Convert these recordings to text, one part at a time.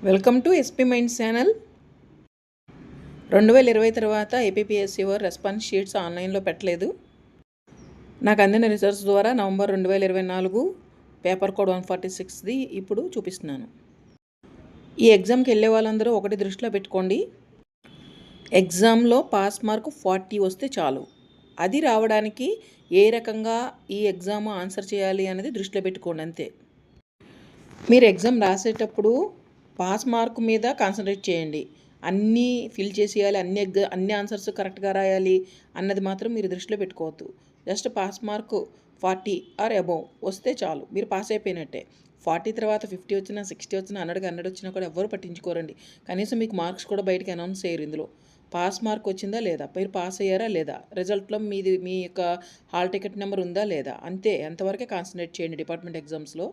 Welcome to SP minds channel. 2020 తర్వాత APPSC వారు response sheets ఆన్లైన్లో పెట్టలేదు. నాకు అందిన రిసర్చ్ ద్వారా నవంబర్ 2024 పేపర్ కోడ్ 146ది ఇప్పుడు చూపిస్తున్నాను. ఈ ఎగ్జామ్కి వెళ్ళే వాళ్ళందరూ ఒకటి దృష్టిలో పెట్టుకోండి. ఎగ్జామ్లో పాస్ మార్క్ 40 వస్తే చాలు. అది రావడానికి ఏ రకంగా ఈ ఎగ్జామ్ ఆన్సర్ చేయాలి అనేది దృష్టిలో పెట్టుకోండి అంతే. మీరు ఎగ్జామ్ రాసేటప్పుడు పాస్ మార్క్ మీద కాన్సన్ట్రేట్ చేయండి. అన్నీ ఫిల్ చేసేయాలి, అన్ని ఆన్సర్స్ కరెక్ట్గా రాయాలి అన్నది మాత్రం మీరు దృష్టిలో పెట్టుకోవద్దు. Just pass mark 40 or above వస్తే చాలు, మీరు పాస్ అయిపోయినట్టే. 40 తర్వాత 50 వచ్చినా 60 వచ్చినా 100 వచ్చినా కూడా ఎవరు పట్టించుకోరండి. కనీసం మీకు మార్క్స్ కూడా బయటకు అనౌన్స్ చేయరు. ఇందులో పాస్ మార్క్ వచ్చిందా లేదా, మీరు పాస్ అయ్యారా లేదా, రిజల్ట్లో మీ యొక్క హాల్ టికెట్ నెంబర్ ఉందా లేదా, అంతే. అంతవరకే కాన్సన్ట్రేట్ చేయండి డిపార్ట్మెంట్ ఎగ్జామ్స్లో.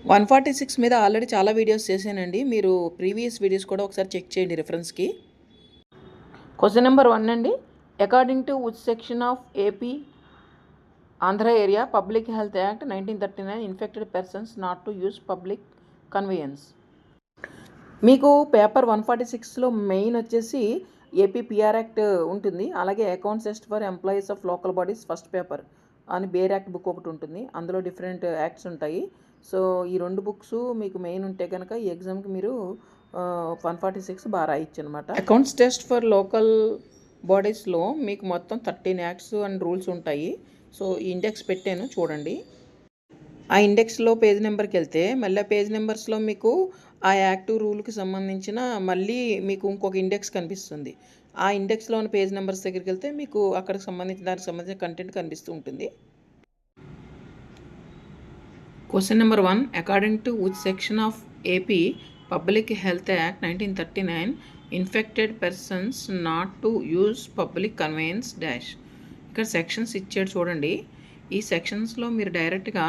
146 మీద ఆల్రెడీ చాలా వీడియోస్ చేశానండి. మీరు ప్రీవియస్ వీడియోస్ కూడా ఒకసారి చెక్ చేయండి రిఫరెన్స్కి. క్వశ్చన్ నెంబర్ 1 అండి. According to which section of AP Andhra area public health act 1939 infected persons not to use public conveyance. మీకు పేపర్ 146లో మెయిన్ వచ్చేసి ఏపీ పిఆర్ యాక్ట్ ఉంటుంది. అలాగే accounts test for employees of local bodies first paper అని bare act book ఒకటి ఉంటుంది. అందులో different acts ఉంటాయి. So ఈ 2 బుక్స్ మీకు మెయిన్ ఉంటే కనుక ఈ ఎగ్జామ్కి మీరు 146 బాగా రాయొచ్చు అనమాట. అకౌంట్స్ టెస్ట్ ఫర్ లోకల్ బాడీస్లో మీకు మొత్తం 13 యాక్ట్స్ అండ్ రూల్స్ ఉంటాయి. సో ఈ ఇండెక్స్ పెట్టాను చూడండి. ఆ ఇండెక్స్లో పేజ్ నెంబర్కి వెళ్తే మళ్ళీ పేజ్ నెంబర్స్లో మీకు ఆ యాక్ట్ రూల్కి సంబంధించిన మళ్ళీ మీకు ఇంకొక ఇండెక్స్ కనిపిస్తుంది. ఆ ఇండెక్స్లో ఉన్న పేజ్ నెంబర్స్ దగ్గరికి వెళ్తే మీకు అక్కడికి దానికి సంబంధించిన కంటెంట్ కనిపిస్తూ ఉంటుంది. Question number 1. According to which section of AP public health act 1939 infected persons not to use public conveyance dash. ఇక్కడ సెక్షన్స్ ఇచ్చాడు చూడండి. ఈ సెక్షన్స్లో మీరు డైరెక్ట్గా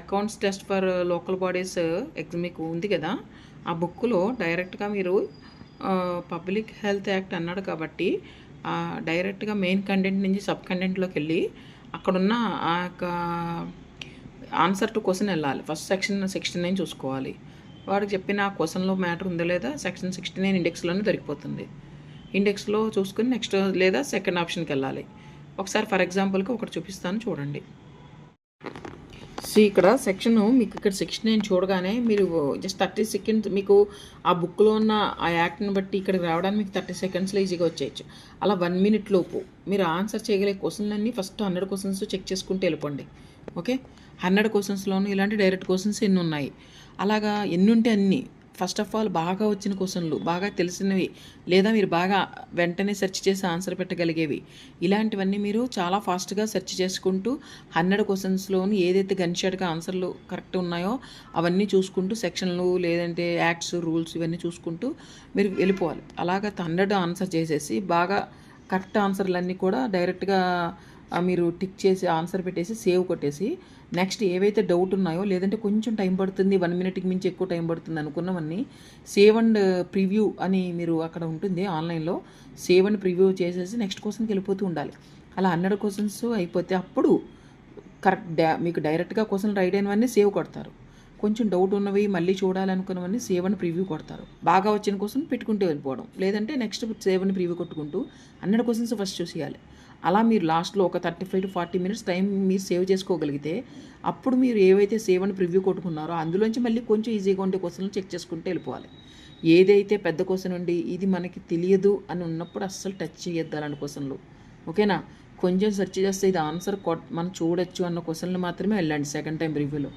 accounts test for local bodies మీకు ఉంది కదా, ఆ బుక్లో డైరెక్ట్గా మీరు పబ్లిక్ హెల్త్ యాక్ట్ అన్నాడు కాబట్టి డైరెక్ట్గా మెయిన్ కంటెంట్ నుంచి సబ్ కంటెంట్లోకి వెళ్ళి అక్కడున్న ఆ యొక్క ఆన్సర్ టు క్వశ్చన్ వెళ్ళాలి. ఫస్ట్ సెక్షన్ 69 చూసుకోవాలి. వాడికి చెప్పిన ఆ క్వశ్చన్లో మ్యాటర్ ఉందో లేదా సెక్షన్ 69 ఇండెక్స్లోనే దొరికిపోతుంది. ఇండెక్స్లో చూసుకుని నెక్స్ట్ లేదా సెకండ్ ఆప్షన్కి వెళ్ళాలి. ఒకసారి ఫర్ ఎగ్జాంపుల్కి ఒకటి చూపిస్తాను చూడండి. ఇక్కడ సెక్షన్ మీకు ఇక్కడ 69 చూడగానే మీరు జస్ట్ 30 సెకండ్స్ మీకు ఆ బుక్లో ఉన్న ఆ యాక్ట్ని బట్టి ఇక్కడికి రావడానికి మీకు 30 సెకండ్స్లో ఈజీగా వచ్చేయచ్చు. అలా 1 మినిట్ లోపు మీరు ఆన్సర్ చేయగలిగే క్వశ్చన్లన్నీ ఫస్ట్ 100 క్వశ్చన్స్ చెక్ చేసుకుంటూ వెళ్ళిపోండి. ఓకే, 100 క్వశ్చన్స్లోనూ ఇలాంటి డైరెక్ట్ క్వశ్చన్స్ ఎన్ని ఉన్నాయి, అలాగా ఎన్ని ఉంటే అన్నీ. ఫస్ట్ ఆఫ్ ఆల్ బాగా వచ్చిన క్వశ్చన్లు, బాగా తెలిసినవి, లేదా మీరు బాగా వెంటనే సెర్చ్ చేసి ఆన్సర్ పెట్టగలిగేవి, ఇలాంటివన్నీ మీరు చాలా ఫాస్ట్గా సెర్చ్ చేసుకుంటూ 100 క్వశ్చన్స్లోని ఏదైతే గన్షాట్గా ఆన్సర్లు కరెక్ట్ ఉన్నాయో అవన్నీ చూసుకుంటూ సెక్షన్లు లేదంటే యాక్ట్స్ రూల్స్ ఇవన్నీ చూసుకుంటూ మీరు వెళ్ళిపోవాలి. అలాగ 100 ఆన్సర్ చేసేసి బాగా కరెక్ట్ ఆన్సర్లన్నీ కూడా డైరెక్ట్గా మీరు టిక్ చేసి ఆన్సర్ పెట్టేసి సేవ్ కొట్టేసి నెక్స్ట్ ఏవైతే డౌట్ ఉన్నాయో లేదంటే కొంచెం టైం పడుతుంది 1 మినిట్కి మించి ఎక్కువ టైం పడుతుంది అనుకున్నవన్నీ సేవ్ అండ్ ప్రివ్యూ అని మీరు అక్కడ ఉంటుంది ఆన్లైన్లో, సేవ్ అండ్ ప్రివ్యూ చేసేసి నెక్స్ట్ క్వశ్చన్కి వెళ్ళిపోతూ ఉండాలి. అలా 100 క్వశ్చన్స్ అయిపోతే అప్పుడు కరెక్ట్ మీకు డైరెక్ట్గా క్వశ్చన్ రైట్ అయినవన్నీ సేవ్ కొడతారు. కొంచెం డౌట్ ఉన్నవి మళ్ళీ చూడాలనుకున్నవన్నీ సేవ్ అండ్ ప్రివ్యూ కొడతారు. బాగా వచ్చిన క్వశ్చన్ పెట్టుకుంటూ వెళ్ళిపోవడం, లేదంటే నెక్స్ట్ సేవ్ అండ్ ప్రివ్యూ కొట్టుకుంటూ 100 క్వశ్చన్స్ ఫస్ట్ చూసేయాలి. అలా మీరు లాస్ట్లో ఒక 35 to 40 minutes టైం మీరు సేవ్ చేసుకోగలిగితే అప్పుడు మీరు ఏవైతే సేవ్ అండ్ ప్రివ్యూ కొట్టుకున్నారో అందులోంచి మళ్ళీ కొంచెం ఈజీగా ఉండే క్వశ్చన్లు చెక్ చేసుకుంటూ వెళ్ళిపోవాలి. ఏదైతే పెద్ద క్వశ్చన్ ఉండి ఇది మనకి తెలియదు అని ఉన్నప్పుడు అస్సలు టచ్ చేయొద్దు అలాంటి క్వశ్చన్లు. ఓకేనా, కొంచెం సెర్చ్ చేస్తే ఇది ఆన్సర్ మనం చూడొచ్చు అన్న క్వశ్చన్లు మాత్రమే వెళ్ళండి సెకండ్ టైం రివ్యూలో.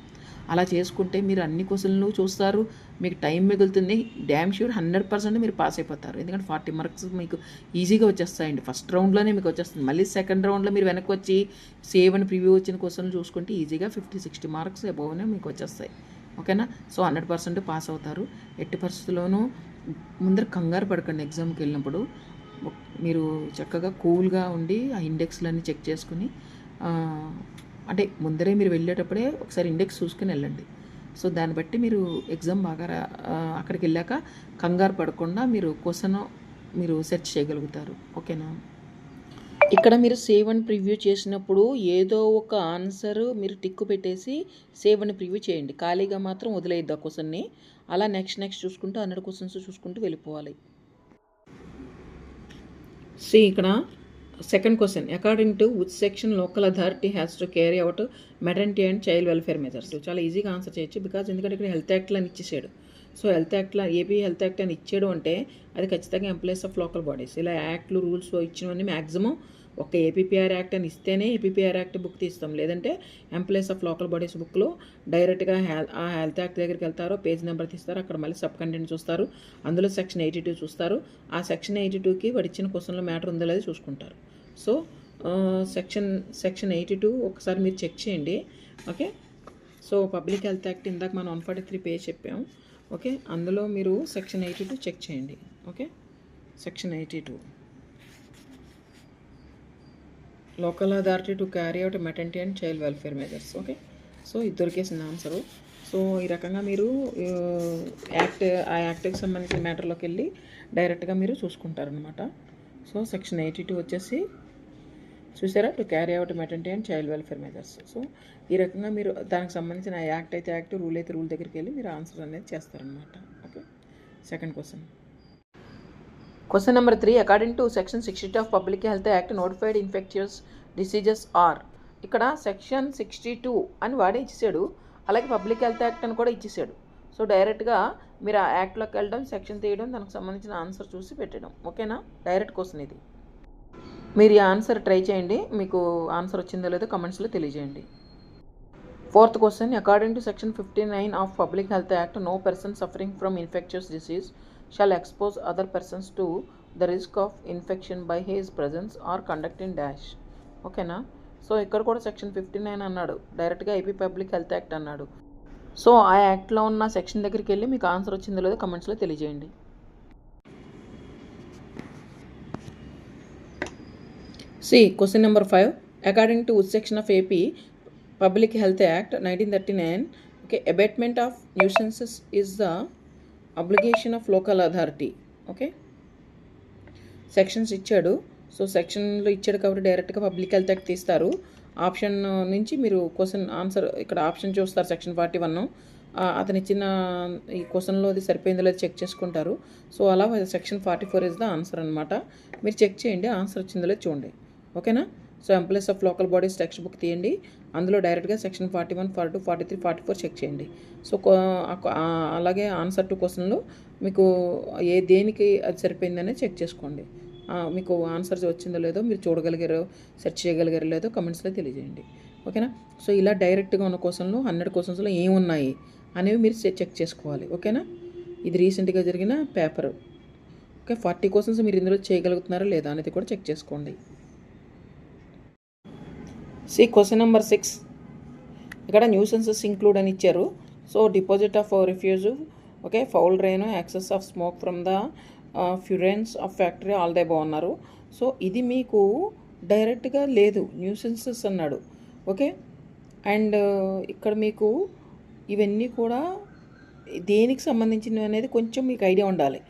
అలా చేసుకుంటే మీరు అన్ని క్వశ్చన్లు చూస్తారు, మీకు టైం మిగులుతుంది. డ్యామ్ ష్యూర్ 100% మీరు పాస్ అయిపోతారు. ఎందుకంటే 40 మార్క్స్ మీకు ఈజీగా వచ్చేస్తాయండి. ఫస్ట్ రౌండ్లోనే మీకు వచ్చేస్తుంది. మళ్ళీ సెకండ్ రౌండ్లో మీరు వెనక్కి వచ్చి సేవ్ అని ప్రివ్యూ వచ్చిన క్వశ్చన్లు చూసుకుంటే ఈజీగా 50-60 మార్క్స్ అబోవ్నే మీకు వచ్చేస్తాయి. ఓకేనా, సో 100% పాస్ అవుతారు. ఎట్టి పరిస్థితుల్లోనూ ముందర కంగారు పడకండి. ఎగ్జామ్కి వెళ్ళినప్పుడు మీరు చక్కగా కూల్గా ఉండి ఆ ఇండెక్స్లన్నీ చెక్ చేసుకుని అంటే ముందరే మీరు వెళ్ళేటప్పుడే ఒకసారి ఇండెక్స్ చూసుకుని వెళ్ళండి. సో దాన్ని బట్టి మీరు ఎగ్జామ్ బాగా అక్కడికి వెళ్ళాక కంగారు పడకుండా మీరు క్వశ్చన్ మీరు సెర్చ్ చేయగలుగుతారు. ఓకేనా, ఇక్కడ మీరు సేవ్ అని ప్రివ్యూ చేసినప్పుడు ఏదో ఒక ఆన్సర్ మీరు టిక్కు పెట్టేసి సేవ్ అని ప్రివ్యూ చేయండి. ఖాళీగా మాత్రం వదిలేయద్దు ఆ క్వశ్చన్ని. అలా నెక్స్ట్ చూసుకుంటూ 100 క్వశ్చన్స్ చూసుకుంటూ వెళ్ళిపోవాలి. ఇక్కడ second question, according to which section local authority has to carry out maternity and child welfare measures. చాలా ఈజీగా ఆన్సర్ చేయొచ్చు, బికాజ్ ఎందుకంటే ఇక్కడ హెల్త్ యాక్ట్లో అని ఇచ్చేసాడు. సో హెల్త్ యాక్ట్లో ఏపీ హెల్త్ యాక్ట్ అని ఇచ్చాడు అంటే అది ఖచ్చితంగా ఎంప్లాయీస్ ఆఫ్ లోకల్ బాడీస్. ఇలా యాక్ట్లు రూల్స్ ఇచ్చినవన్నీ మ్యాక్సిమం ఒక ఏపీపీఆర్ యాక్ట్ అని ఇస్తేనే ఏపీపీఆర్ యాక్ట్ బుక్ తీస్తాం, లేదంటే ఎంప్లాయీస్ ఆఫ్ లోకల్ బాడీస్ బుక్లో డైరెక్ట్గా ఆ హెల్త్ యాక్ట్ దగ్గరికి వెళ్తారో పేజ్ నెంబర్ తీస్తారు, అక్కడ మళ్ళీ సబ్ కంటెంట్ చూస్తారు, అందులో సెక్షన్ 82 చూస్తారు. ఆ సెక్షన్ 82కి వాడు ఇచ్చిన క్వశ్చన్లో మ్యాటర్ ఉందో లేదో చూసుకుంటారు. సో సెక్షన్ 82 ఒకసారి మీరు చెక్ చేయండి. Okay, so public health act ఇందాక మనం 143 పేజ్ చెప్పాం. ఓకే, అందులో మీరు సెక్షన్ 82 చెక్ చేయండి. Okay, section 82 local authority to carry out maternity and child welfare measures. Okay, so ఇది దొరికేసింది ఆన్సరు. సో ఈ రకంగా మీరు ఆ యాక్ట్కి సంబంధించిన మ్యాటర్లోకి వెళ్ళి డైరెక్ట్గా మీరు చూసుకుంటారనమాట. సో సెక్షన్ 82 వచ్చేసి చూసారా, to carry out maternity and child welfare measures. So ఈ రకంగా మీరు దానికి సంబంధించిన యాక్ట్ అయితే యాక్ట్, రూల్ అయితే రూల్ దగ్గరికి వెళ్ళి మీరు ఆన్సర్ అనేది చేస్తారనమాట. Okay, second question. Question number 3, according to section 62 of public health act notified infectious diseases are. ఇక్కడ సెక్షన్ 62 అని వాడే ఇచ్చేసాడు, అలాగే పబ్లిక్ హెల్త్ యాక్ట్ అని కూడా ఇచ్చేసాడు. సో డైరెక్ట్గా మీరు ఆ యాక్ట్లోకి వెళ్ళడం, సెక్షన్ తీయడం, దానికి సంబంధించిన ఆన్సర్ చూసి పెట్టడం. ఓకేనా, డైరెక్ట్ క్వశ్చన్ ఇది. మీరు ఈ ఆన్సర్ ట్రై చేయండి, మీకు ఆన్సర్ వచ్చిందో లేదో కమెంట్స్లో తెలియజేయండి. Fourth question, according to section 59 of public health act no person suffering from infectious disease shall expose other persons to the risk of infection by his presence or conduct in dash. ఓకేనా, so ఇక్కడ కూడా section 59 అన్నాడు, డైరెక్ట్గా AP public health act అన్నాడు. So ఆ యాక్ట్లో ఉన్న section దగ్గరికి వెళ్ళి మీకు ఆన్సర్ వచ్చిందో లేదో కమెంట్స్లో తెలియజేయండి. Question number 5, according to which section of AP public health act 1939 okay abatement of nuisances is the obligation of local authority. Okay, sections ఇచ్చాడు. సో సెక్షన్లో ఇచ్చాడు కాబట్టి డైరెక్ట్గా పబ్లిక్ హెల్త్ యాక్ట్ తీస్తారు. ఆప్షన్ నుంచి మీరు క్వశ్చన్ ఆన్సర్ ఇక్కడ ఆప్షన్ చూస్తారు. సెక్షన్ 41 అతను ఇచ్చిన ఈ క్వశ్చన్లో అది సరిపోయిందో లేదో చెక్ చేసుకుంటారు. సో అలా సెక్షన్ 44 ఇస్ ద ఆన్సర్ అనమాట. మీరు చెక్ చేయండి, ఆన్సర్ వచ్చిందో లేదో చూడండి. ఓకేనా, so employees of local bodies text book తీయండి, అందులో డైరెక్ట్గా సెక్షన్ 41, 42, 43, 44 చెక్ చేయండి. సో అలాగే ఆన్సర్ టు క్వశ్చన్లో మీకు దేనికి అది సరిపోయిందనే చెక్ చేసుకోండి. మీకు ఆన్సర్ వచ్చిందో లేదో మీరు చూడగలిగారో సెర్చ్ చేయగలిగారో లేదో కమెంట్స్లో తెలియజేయండి. ఓకేనా, సో ఇలా డైరెక్ట్గా ఉన్న క్వశ్చన్లు 100 క్వశ్చన్స్లో ఏమున్నాయి అనేవి మీరు చెక్ చేసుకోవాలి. ఓకేనా, ఇది రీసెంట్గా జరిగిన పేపరు. ఓకే, 40 క్వశ్చన్స్ మీరు ఇందులో చేయగలుగుతున్నారా లేదా అనేది కూడా చెక్ చేసుకోండి. క్వశ్చన్ నెంబర్ 6, ఇక్కడ న్యూసెన్సెస్ ఇంక్లూడ్ అని ఇచ్చారు. So deposit of refuse, okay foul drain, excess of smoke from the furnace of factory all they బాగున్నారు. సో ఇది మీకు డైరెక్ట్గా లేదు, న్యూసెన్సెస్ అన్నాడు. ఓకే, అండ్ ఇక్కడ మీకు ఇవన్నీ కూడా దేనికి సంబంధించినవి అనేది కొంచెం మీకు ఐడియా ఉండాలి.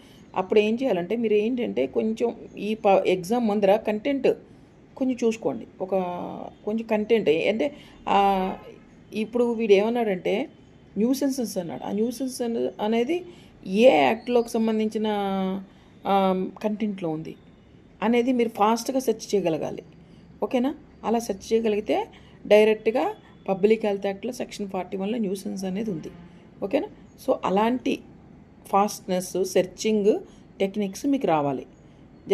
అప్పుడు ఏం చేయాలంటే మీరు ఏంటంటే కొంచెం ఈ ఎగ్జామ్ ముందర కంటెంట్ కొంచెం చూసుకోండి. కొంచెం కంటెంట్ అంటే ఇప్పుడు వీడు ఏమన్నాడంటే న్యూసెన్సెస్ అన్నాడు. ఆ న్యూసెన్స్ అనేది ఏ యాక్ట్లోకి సంబంధించిన కంటెంట్లో ఉంది అనేది మీరు ఫాస్ట్గా సెర్చ్ చేయగలగాలి. ఓకేనా, అలా సెర్చ్ చేయగలిగితే డైరెక్ట్గా పబ్లిక్ హెల్త్ యాక్ట్లో సెక్షన్ 41లో న్యూసెన్స్ అనేది ఉంది. ఓకేనా, సో అలాంటి ఫాస్ట్నెస్ సెర్చింగ్ టెక్నిక్స్ మీకు రావాలి.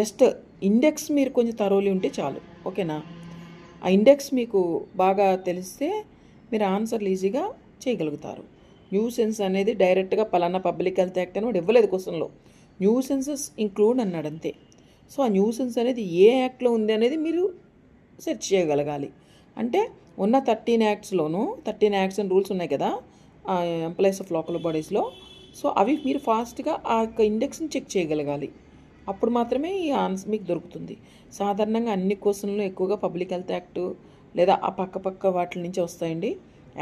జస్ట్ ఇండెక్స్ మీరు కొంచెం తరోలి ఉంటే చాలు. ఓకేనా, ఆ ఇండెక్స్ మీకు బాగా తెలిస్తే మీరు ఆన్సర్లు ఈజీగా చేయగలుగుతారు. న్యూసెన్స్ అనేది డైరెక్ట్గా పలానా పబ్లిక్ హెల్త్ యాక్ట్ అని కూడా ఇవ్వలేదు క్వశ్చన్లో, న్యూసెన్సెస్ ఇంక్లూడ్ అన్నాడు అంతే. సో ఆ న్యూసెన్స్ అనేది ఏ యాక్ట్లో ఉంది అనేది మీరు సెర్చ్ చేయగలగాలి. అంటే ఉన్న 13 యాక్ట్స్లోనూ 13 యాక్ట్స్ అండ్ రూల్స్ ఉన్నాయి కదా ఎంప్లాయీస్ ఆఫ్ లోకల్ బాడీస్లో. సో అవి మీరు ఫాస్ట్గా ఆ యొక్క ఇండెక్స్ని చెక్ చేయగలగాలి. అప్పుడు మాత్రమే ఈ ఆన్సర్ మీకు దొరుకుతుంది. సాధారణంగా అన్ని క్వశ్చన్లు ఎక్కువగా పబ్లిక్ హెల్త్ యాక్ట్ లేదా ఆ పక్క వాటి నుంచి వస్తాయండి,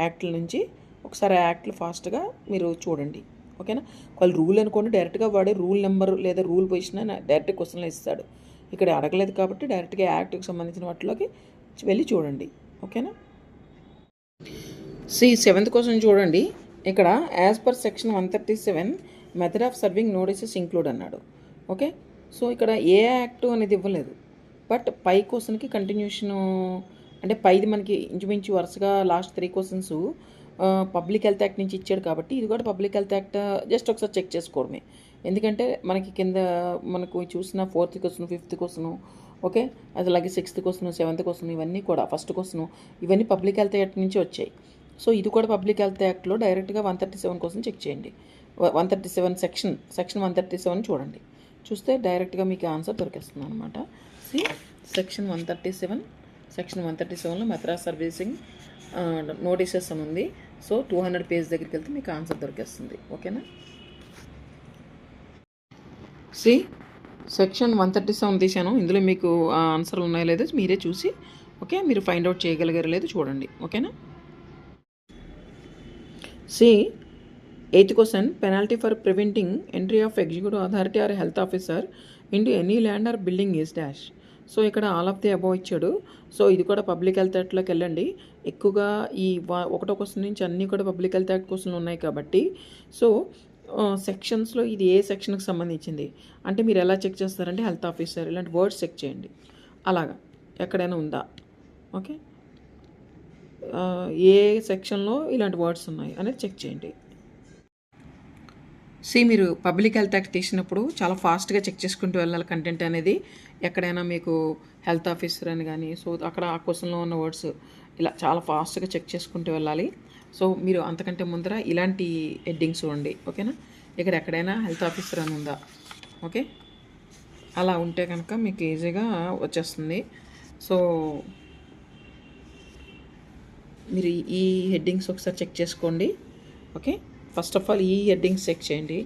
యాక్ట్ల నుంచి. ఒకసారి ఆ యాక్ట్లు ఫాస్ట్గా మీరు చూడండి. ఓకేనా, వాళ్ళు రూల్ అనుకోండి, డైరెక్ట్గా వాడే రూల్ నెంబర్ లేదా రూల్ పొజిషన్ డైరెక్ట్ క్వశ్చన్లో ఇస్తాడు. ఇక్కడ అడగలేదు కాబట్టి డైరెక్ట్గా యాక్ట్కి సంబంధించిన వాటిలోకి వెళ్ళి చూడండి. ఓకేనా. సెవెంత్ క్వశ్చన్ చూడండి. ఇక్కడ as per section 137 method of serving notices include అన్నాడు. ఓకే. సో ఇక్కడ ఏ యాక్ట్ అనేది ఇవ్వలేదు, బట్ పై క్వశ్చన్కి కంటిన్యూషను అంటే పైది మనకి ఇంచుమించు వరుసగా last 3 questions public health act నుంచి ఇచ్చాడు కాబట్టి ఇది కూడా పబ్లిక్ హెల్త్ యాక్ట్ జస్ట్ ఒకసారి చెక్ చేసుకోవడమే. ఎందుకంటే మనకి కింద మనకు చూసిన 4th question 5th question, okay, అలాగే 6th క్వశ్చన్ 7th క్వశ్చన్ ఇవన్నీ కూడా ఫస్ట్ క్వశ్చన్ ఇవన్నీ పబ్లిక్ హెల్త్ యాక్ట్ నుంచి వచ్చాయి. సో ఇది కూడా పబ్లిక్ హెల్త్ యాక్ట్లో డైరెక్ట్గా 137 కోసం చెక్ చేయండి. 137 సెక్షన్ 137 చూడండి. చూస్తే డైరెక్ట్గా మీకు ఆన్సర్ దొరికేస్తుంది అనమాట. సెక్షన్ 137లో మెథడ్ ఆఫ్ సర్వీసింగ్ నోటీసెస్ అని ఉంది. సో 200 పేజ్ దగ్గరికి వెళ్తే మీకు ఆన్సర్ దొరికేస్తుంది. ఓకేనా. సెక్షన్ 137 తీసాను. ఇందులో మీకు ఆన్సర్లు ఉన్నాయో లేదో మీరే చూసి ఓకే మీరు ఫైండ్ అవుట్ చేయగలిగారో లేదో చూడండి. ఓకేనా. 8th question penalty for preventing entry of executive authority or health officer into any land or building is dash. So ఇక్కడ ఆల్ ఆఫ్ ది అబౌవ్ ఇచ్చాడు. సో ఇది కూడా పబ్లిక్ హెల్త్ యాక్ట్లోకి వెళ్ళండి. ఎక్కువగా ఈ 1వ క్వశ్చన్ నుంచి అన్నీ కూడా పబ్లిక్ హెల్త్ యాక్ట్ క్వశ్చన్లు ఉన్నాయి కాబట్టి సో సెక్షన్స్లో ఇది ఏ సెక్షన్కి సంబంధించింది అంటే మీరు ఎలా చెక్ చేస్తారంటే హెల్త్ ఆఫీసర్ ఇలాంటి వర్డ్స్ చెక్ చేయండి. అలాగా ఎక్కడైనా ఉందా, ఓకే, ఏ సెక్షన్లో ఇలాంటి వర్డ్స్ ఉన్నాయి అనేది చెక్ చేయండి. మీరు పబ్లిక్ హెల్త్ యాక్ట్ తీసినప్పుడు చాలా ఫాస్ట్గా చెక్ చేసుకుంటూ వెళ్ళాలి కంటెంట్ అనేది. ఎక్కడైనా మీకు హెల్త్ ఆఫీసర్ అని కానీ సో అక్కడ ఆ క్వశ్చన్లో ఉన్న వర్డ్స్ ఇలా చాలా ఫాస్ట్గా చెక్ చేసుకుంటూ వెళ్ళాలి. సో మీరు అంతకంటే ముందర ఇలాంటి హెడ్డింగ్స్ చూడండి. ఓకేనా. ఇక్కడ ఎక్కడైనా హెల్త్ ఆఫీసర్ అని ఉందా, ఓకే, అలా ఉంటే కనుక మీకు ఈజీగా వచ్చేస్తుంది. సో మీరు ఈ హెడ్డింగ్స్ ఒకసారి చెక్ చేసుకోండి. ఓకే. ఫస్ట్ ఆఫ్ ఆల్ ఈ హెడ్డింగ్స్ చెక్ చేయండి.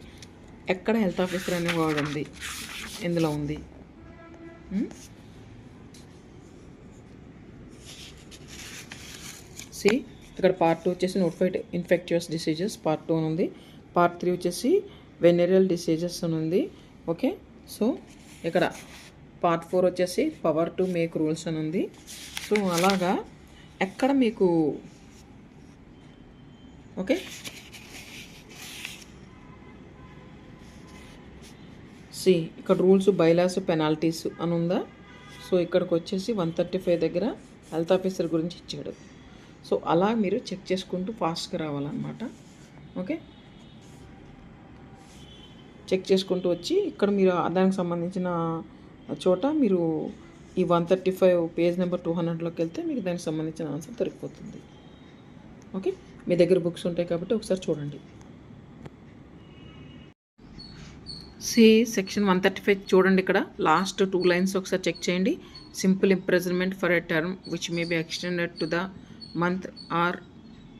ఎక్కడ హెల్త్ ఆఫీసర్ అనే వర్డ్ ఉంది, ఎందులో ఉంది. ఇక్కడ పార్ట్ 2 వచ్చేసి నోటిఫైడ్ ఇన్ఫెక్టియస్ డిసీజెస్ పార్ట్ 2 అని ఉంది. పార్ట్ 3 వచ్చేసి వెనెరియల్ డిసీజెస్ అని ఉంది. ఓకే. సో ఇక్కడ పార్ట్ 4 వచ్చేసి పవర్ టు మేక్ రూల్స్ అని ఉంది. సో అలాగా ఎక్కడ మీకు ఓకే ఇక్కడ రూల్స్ బైలాస్ పెనాల్టీస్ అని ఉందా. సో ఇక్కడికి వచ్చేసి 135 దగ్గర హెల్త్ ఆఫీసర్ గురించి ఇచ్చాడు. సో అలా మీరు చెక్ చేసుకుంటూ ఫాస్ట్గా రావాలన్నమాట. ఓకే. చెక్ చేసుకుంటూ వచ్చి ఇక్కడ మీరు దానికి సంబంధించిన చోట మీరు ఈ 135 పేజ్ నెంబర్ 200లోకి వెళ్తే మీకు దానికి సంబంధించిన ఆన్సర్ దొరికిపోతుంది. ఓకే. మీ దగ్గర బుక్స్ ఉంటాయి కాబట్టి ఒకసారి చూడండి. సెక్షన్ 135 చూడండి. ఇక్కడ లాస్ట్ 2 లైన్స్ ఒకసారి చెక్ చేయండి. Simple imprisonment for a term which may be extended to the month or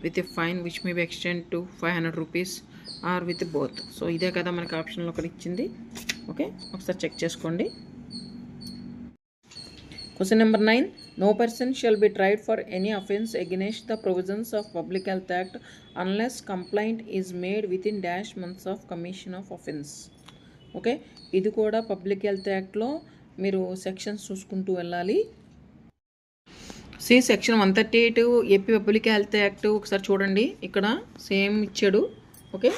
with a fine which may be extend to 500 rupees or with both. So ఇదే కదా మనకి ఆప్షన్లో ఒకటి ఇచ్చింది. ఓకే. ఒకసారి చెక్ చేసుకోండి. Question number 9. No person shall be tried for any offence against the provisions of Public Health Act unless complaint is made within dash months of commission of offence. Okay. ఇది కూడా public health యాక్ట్లో మీరు sections చూసుకుంటూ వెళ్ళాలి. Section 138 AP public health act ఒకసారి చూడండి. ఇక్కడ same ఇచ్చాడు. ఓకే.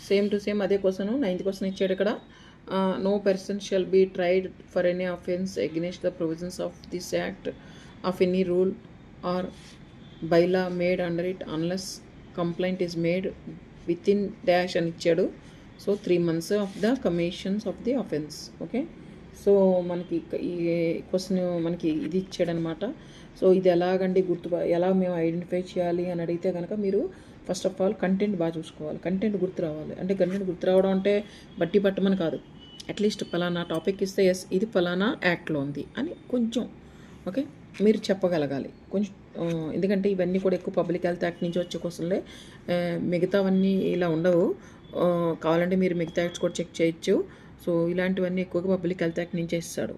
సేమ్ టు సేమ్ అదే క్వశ్చన్ 9th క్వశ్చన్ ఇచ్చాడు. ఇక్కడ no person shall be tried for any offence against the provisions of this act of any rule or bylaw made under it unless complaint is made within dash అని ఇచ్చాడు. So 3 months of the commissions of the offence. Okay. So మనకి ఈ question మనకి ఇది ఇచ్చాడనమాట. So ఇది ఎలాగండి ఎలా మేము ఐడెంటిఫై చేయాలి అని అడిగితే కనుక మీరు ఫస్ట్ ఆఫ్ ఆల్ కంటెంట్ బాగా చూసుకోవాలి. కంటెంట్ గుర్తు రావాలి. అంటే కంటెంట్ గుర్తు రావడం అంటే బట్టి పట్టమని కాదు. అట్లీస్ట్ ఫలానా టాపిక్ ఇస్తే ఎస్ ఇది ఫలానా యాక్ట్లో ఉంది అని కొంచెం ఓకే మీరు చెప్పగలగాలి కొంచెం. ఎందుకంటే ఇవన్నీ కూడా ఎక్కువ పబ్లిక్ హెల్త్ యాక్ట్ నుంచి వచ్చే క్వశ్చన్లే. మిగతావన్నీ ఇలా ఉండవు. కావాలంటే మీరు మిగతా యాక్ట్స్ కూడా చెక్ చేయొచ్చు. సో ఇలాంటివన్నీ ఎక్కువగా పబ్లిక్ హెల్త్ యాక్ట్ నుంచే ఇస్తాడు.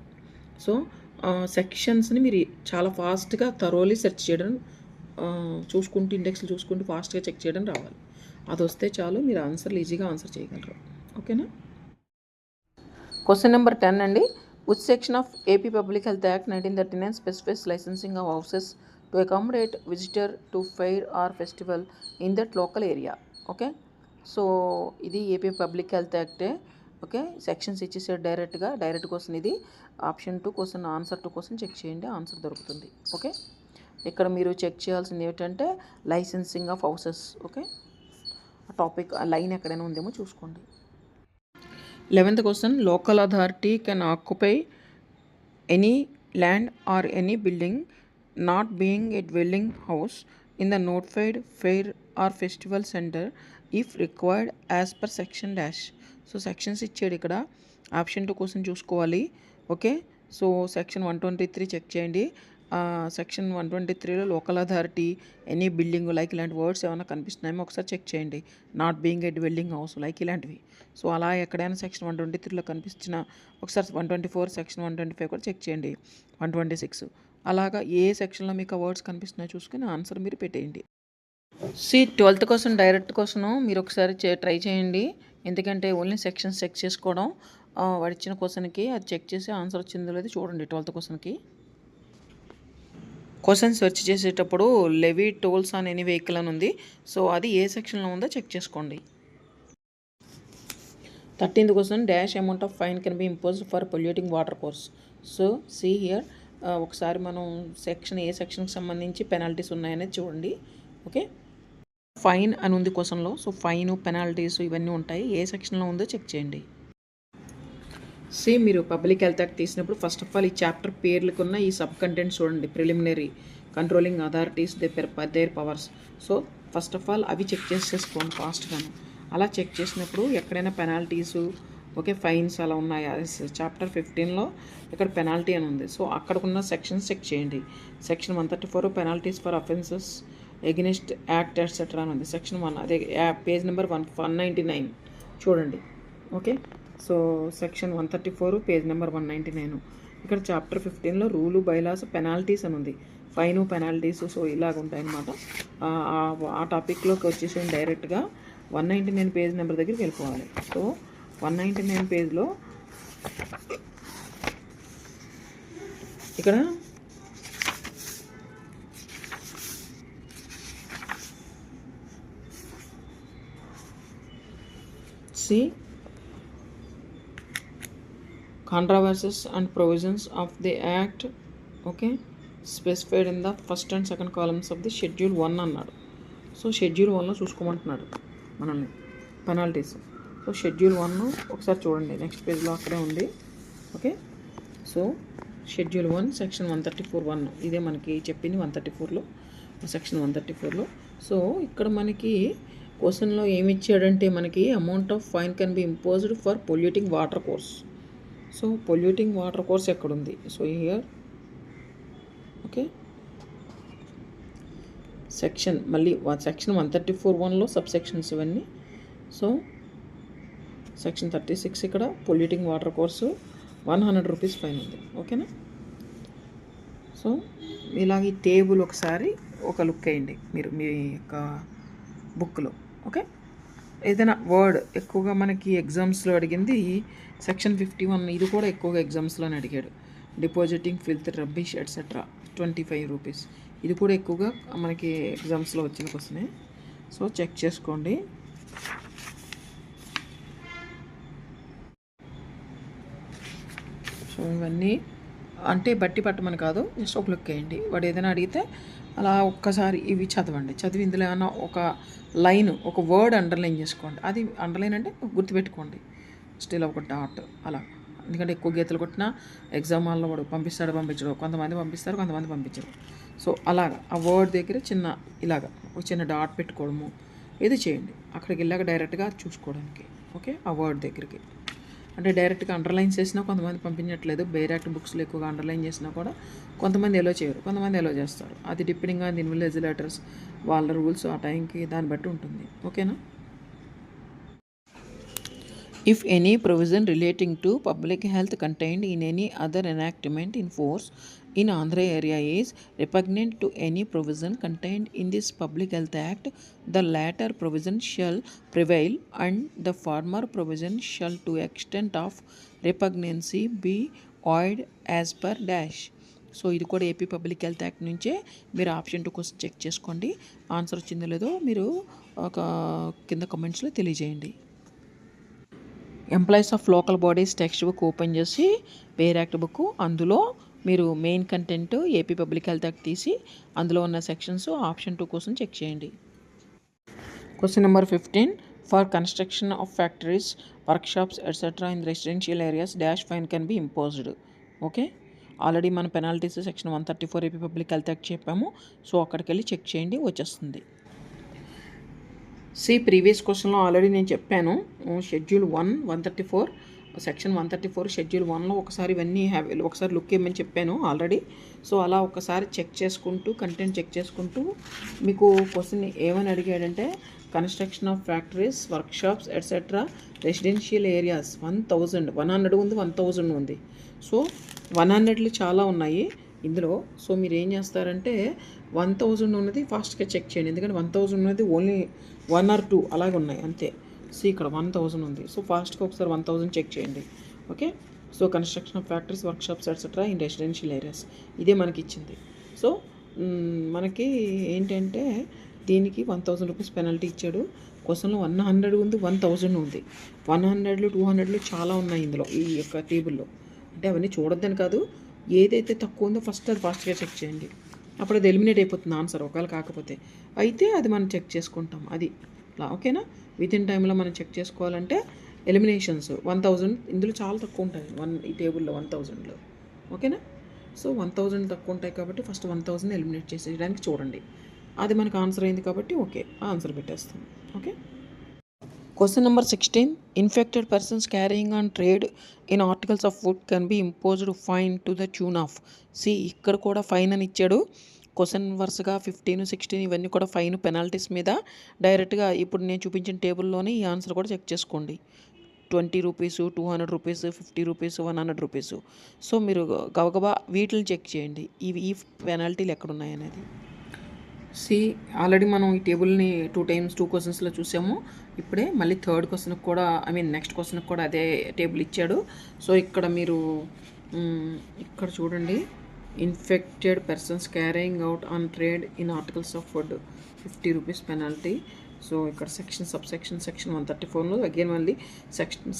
సో సెక్షన్స్ని మీరు చాలా ఫాస్ట్గా థరోలీ సెర్చ్ చేయడం చూసుకుంటూ ఇండెక్స్లు చూసుకుంటూ ఫాస్ట్గా చెక్ చేయడం రావాలి. అది వస్తే చాలు మీరు ఆన్సర్లు ఈజీగా ఆన్సర్ చేయగలరు. ఓకేనా. క్వశ్చన్ నెంబర్ 10 అండి. Which section of AP Public Health Act 1939 specifies licensing of houses to accommodate visitor to fair or festival in that local area? Okay, so ఇది ఏపీ పబ్లిక్ హెల్త్ యాక్టే. ఓకే, సెక్షన్స్ ఇచ్చేసాడు direct question ఇది. Option 2 question, answer 2 question check చేయండి, answer దొరుకుతుంది. Okay, ఇక్కడ మీరు check చేయాల్సింది ఏమిటంటే లైసెన్సింగ్ ఆఫ్ హౌసెస్. ఓకే, ఆ టాపిక్ ఆ లైన్ ఎక్కడైనా ఉందేమో చూసుకోండి. 11th question, local authority can occupy any land or any building not being a dwelling house in the notified fair or festival center if required as per section dash. So sections ఇచ్చాడు ఇక్కడ. Option 2 కోసం చూసుకోవాలి. Okay, so section 123 check చేయండి. Section 123లో local authority, any building like ఇలాంటి words ఏమైనా కనిపిస్తున్నాయేమో ఒకసారి చెక్ చేయండి. Not being a dwelling house like ఇలాంటివి. సో అలా ఎక్కడైనా సెక్షన్ 123లో కనిపించిన ఒకసారి 124, సెక్షన్ 125 కూడా చెక్ చేయండి, 126 అలాగా ఏ సెక్షన్లో మీకు ఆ వర్డ్స్ కనిపిస్తున్నాయో చూసుకుని ఆన్సర్ మీరు పెట్టేయండి. 12th క్వశ్చన్ డైరెక్ట్ క్వశ్చన్ మీరు ఒకసారి ట్రై చేయండి. ఎందుకంటే ఓన్లీ సెక్షన్స్ చెక్ చేసుకోవడం, వాడు ఇచ్చిన క్వశ్చన్కి అది చెక్ చేసి ఆన్సర్ వచ్చిందో లేదో చూడండి. 12th క్వశ్చన్కి క్వశ్చన్ సెర్చ్ చేసేటప్పుడు levy tolls on any vehicle అని ఉంది. సో అది ఏ సెక్షన్లో ఉందో చెక్ చేసుకోండి. 13th question, dash amount of fine can be imposed for polluting water course. So see here, ఒకసారి మనం ఏ సెక్షన్కి సంబంధించి పెనాల్టీస్ ఉన్నాయనేది చూడండి. ఓకే, ఫైన్ అని ఉంది క్వశ్చన్లో. సో ఫైన్, పెనాల్టీస్ ఇవన్నీ ఉంటాయి. ఏ సెక్షన్లో ఉందో చెక్ చేయండి. మీరు పబ్లిక్ హెల్త్ యాక్ట్ తీసినప్పుడు ఫస్ట్ ఆఫ్ ఆల్ ఈ చాప్టర్ పేర్లకు ఉన్న ఈ సబ్ కంటెంట్ చూడండి. Preliminary, controlling authorities, their powers. So first of all అవి చెక్ చేసేసుకోండి ఫాస్ట్గాను. అలా చెక్ చేసినప్పుడు ఎక్కడైనా పెనాల్టీసు, ఓకే, ఫైన్స్ అలా ఉన్నాయి. చాప్టర్ 15లో ఇక్కడ పెనాల్టీ అని ఉంది. సో అక్కడికున్న సెక్షన్స్ చెక్ చేయండి. Section 134 penalties for offences against act etcetera అని ఉంది. సెక్షన్ 1 అదే పేజ్ నెంబర్ 199 చూడండి. Okay, so section 134 page number 199. ఇక్కడ చాప్టర్ 15లో రూలు, బైలాస్, పెనాల్టీస్ అని ఉంది. ఫైను, పెనాల్టీస్, సో ఇలాగ ఉంటాయన్నమాట. ఆ టాపిక్లోకి వచ్చేసి డైరెక్ట్గా 199 పేజ్ నెంబర్ దగ్గరికి వెళ్ళిపోవాలి. సో 199 పేజ్లో ఇక్కడ controversies and provisions of the act, okay, specified in the first and second columns of the schedule 1 అన్నాడు. సో షెడ్యూల్ 1లో చూసుకోమంటున్నాడు మనల్ని పెనాల్టీస్. సో షెడ్యూల్ 1 ఒకసారి చూడండి, నెక్స్ట్ పేజ్లో అక్కడే ఉంది. ఓకే, సో షెడ్యూల్ 1 సెక్షన్ 134(1) ఇదే మనకి చెప్పింది 134లో, సెక్షన్ 134లో. సో ఇక్కడ మనకి క్వశ్చన్లో ఏమి ఇచ్చాడంటే మనకి amount of fine can be imposed for polluting water course. So polluting water course ఎక్కడుంది? సో హియర్, ఓకే, సెక్షన్ మళ్ళీ సెక్షన్ 134(1)లో సబ్ సెక్షన్స్ ఇవన్నీ. సో సెక్షన్ 36 ఇక్కడ polluting water course 100 rupees fine ఉంది. ఓకేనా? సో ఇలాగ ఈ టేబుల్ ఒకసారి ఒక లుక్ వేయండి మీరు మీ యొక్క బుక్లో. ఓకే, ఏదైనా వర్డ్ ఎక్కువగా మనకి ఎగ్జామ్స్లో అడిగింది సెక్షన్ 51. ఇది కూడా ఎక్కువగా ఎగ్జామ్స్లోనే అడిగాడు. Depositing filth, rubbish etcetera 25 rupees. ఇది కూడా ఎక్కువగా మనకి ఎగ్జామ్స్లో వచ్చిన క్వశ్చనే. సో చెక్ చేసుకోండి. సో ఇవన్నీ అంటే బట్టి పట్టమని కాదు, జస్ట్ ఒక లుక్ వేయండి. వాడు ఏదైనా అడిగితే అలా ఒక్కసారి ఇవి చదవండి. చదివి ఇందులో ఏమైనా ఒక లైన్, ఒక వర్డ్ అండర్లైన్ చేసుకోండి. అది అండర్లైన్ అంటే గుర్తుపెట్టుకోండి. స్టిల్ ఒక డాట్ అలా. ఎందుకంటే ఎక్కువ గీతలు కొట్టినా ఎగ్జామ్ హాల్లో వాడు పంపించడు. కొంతమంది పంపిస్తారు, కొంతమంది పంపించరు. సో అలాగా ఆ వర్డ్ దగ్గర చిన్న ఇలాగా ఒక చిన్న డాట్ పెట్టుకోవడము ఇది చేయండి. అక్కడికి వెళ్ళాక డైరెక్ట్గా చూసుకోవడానికి. ఓకే, ఆ వర్డ్ దగ్గరికి అంటే డైరెక్ట్గా అండర్లైన్ చేసినా కొంతమంది పంపించట్లేదు. బైరాక్ట్ బుక్స్లో ఎక్కువగా అండర్లైన్ చేసినా కూడా కొంతమంది ఎలో చేయరు, కొంతమంది ఎలో చేస్తారు. అది డిపెండింగ్ ఆన్ ది ఇన్విజిలేటర్స్ వాళ్ళ రూల్స్ ఆ టైంకి దాన్ని బట్టి ఉంటుంది. ఓకేనా? If any provision relating to public health contained in any other enactment in force in Andhra area is repugnant to any provision contained in this Public Health Act, the latter provision shall prevail and the former provision shall to extent of repugnancy be void as per dash. So ఇది కూడా AP public health act నుంచే. మీరు option 2 కోసం check చేసుకోండి. Answer వచ్చిందో లేదో మీరు ఒక కింద కమెంట్స్లో తెలియజేయండి. Employees of local bodies textbook open చేసి వేర్ యాక్ట్ బుక్, అందులో మీరు main content AP public health act తీసి అందులో ఉన్న సెక్షన్స్ ఆప్షన్ 2 కోసం చెక్ చేయండి. Question number 15. For construction of factories, workshops etcetera in residential areas dash fine can be imposed. Okay, already మన penalties section 134 AP public health act చెప్పాము. So అక్కడికి వెళ్ళి check చేయండి, వచ్చేస్తుంది. ప్రీవియస్ క్వశ్చన్లో ఆల్రెడీ నేను చెప్పాను. షెడ్యూల్ 134 సెక్షన్ 134 షెడ్యూల్ 1లో ఒకసారి ఇవన్నీ ఒకసారి లుక్ ఇవ్వమని చెప్పాను ఆల్రెడీ. సో అలా ఒకసారి చెక్ చేసుకుంటూ కంటెంట్ చెక్ చేసుకుంటూ మీకు క్వశ్చన్ ఏమని అడిగాడంటే construction of factories, workshops etcetera residential areas 1000 100 ఉంది, 1000 ఉంది. సో 100లు చాలా ఉన్నాయి ఇందులో. సో మీరు ఏం చేస్తారంటే 1000 ఉన్నది ఫాస్ట్గా చెక్ చేయండి, ఎందుకంటే 1000 ఉన్నది ఓన్లీ 1 or 2 అలాగే ఉన్నాయి అంతే. ఇక్కడ 1000 ఉంది. సో ఫాస్ట్గా ఒకసారి 1000 చెక్ చేయండి. Okay, so construction of factories, workshops etcetera in residential areas ఇదే మనకి ఇచ్చింది. సో మనకి ఏంటంటే దీనికి 1000 రూపీస్ పెనాల్టీ ఇచ్చాడు. క్వశ్చన్లో 100 ఉంది, 1000 ఉంది. 100లు 200లు చాలా ఉన్నాయి ఇందులో ఈ యొక్క టేబుల్లో. అంటే అవన్నీ చూడొద్దని కాదు, ఏదైతే తక్కువ ఉందో ఫస్ట్ అది ఫాస్ట్గా చెక్ చేయండి. అప్పుడు అది ఎలిమినేట్ అయిపోతుంది ఆన్సర్, ఒకవేళ కాకపోతే అయితే అది మనం చెక్ చేసుకుంటాం. అది అలా ఓకేనా. విత్ ఇన్ టైంలో మనం చెక్ చేసుకోవాలంటే ఎలిమినేషన్స్ 1000 ఇందులో చాలా తక్కువ ఉంటాయి ఈ టేబుల్లో 1000లో. ఓకేనా. సో 1000 తక్కువ ఉంటాయి కాబట్టి ఫస్ట్ 1000 ఎలిమినేట్ చేసేయడానికి చూడండి. అది మనకు ఆన్సర్ అయింది కాబట్టి ఓకే ఆన్సర్ పెట్టేస్తాం. Okay. Question number 16. Infected persons carrying on trade in articles of food can be imposed fine to the tune of. ఇక్కడ కూడా ఫైన్ అని ఇచ్చాడు. క్వశ్చన్ వరుసగా 15, 16 ఇవన్నీ కూడా ఫైన్ పెనాల్టీస్ మీద డైరెక్ట్గా ఇప్పుడు నేను చూపించిన టేబుల్లోనే ఈ ఆన్సర్ కూడా చెక్ చేసుకోండి. 20 rupees, 200 rupees, 50 rupees, 100 rupees. So మీరు గబగబా వీటిని చెక్ చేయండి ఈ పెనాల్టీలు ఎక్కడున్నాయనేది. ఆల్రెడీ మనం ఈ టేబుల్ని 2 క్వశ్చన్స్లో చూసాము. ఇప్పుడే మళ్ళీ థర్డ్ క్వశ్చన్కి కూడా నెక్స్ట్ క్వశ్చన్కి కూడా అదే టేబుల్ ఇచ్చాడు. సో ఇక్కడ మీరు ఇక్కడ చూడండి, infected persons carrying out on trade in articles of food 50 rupees penalty. So ఇక్కడ సెక్షన్ 134లో అగైన్ మళ్ళీ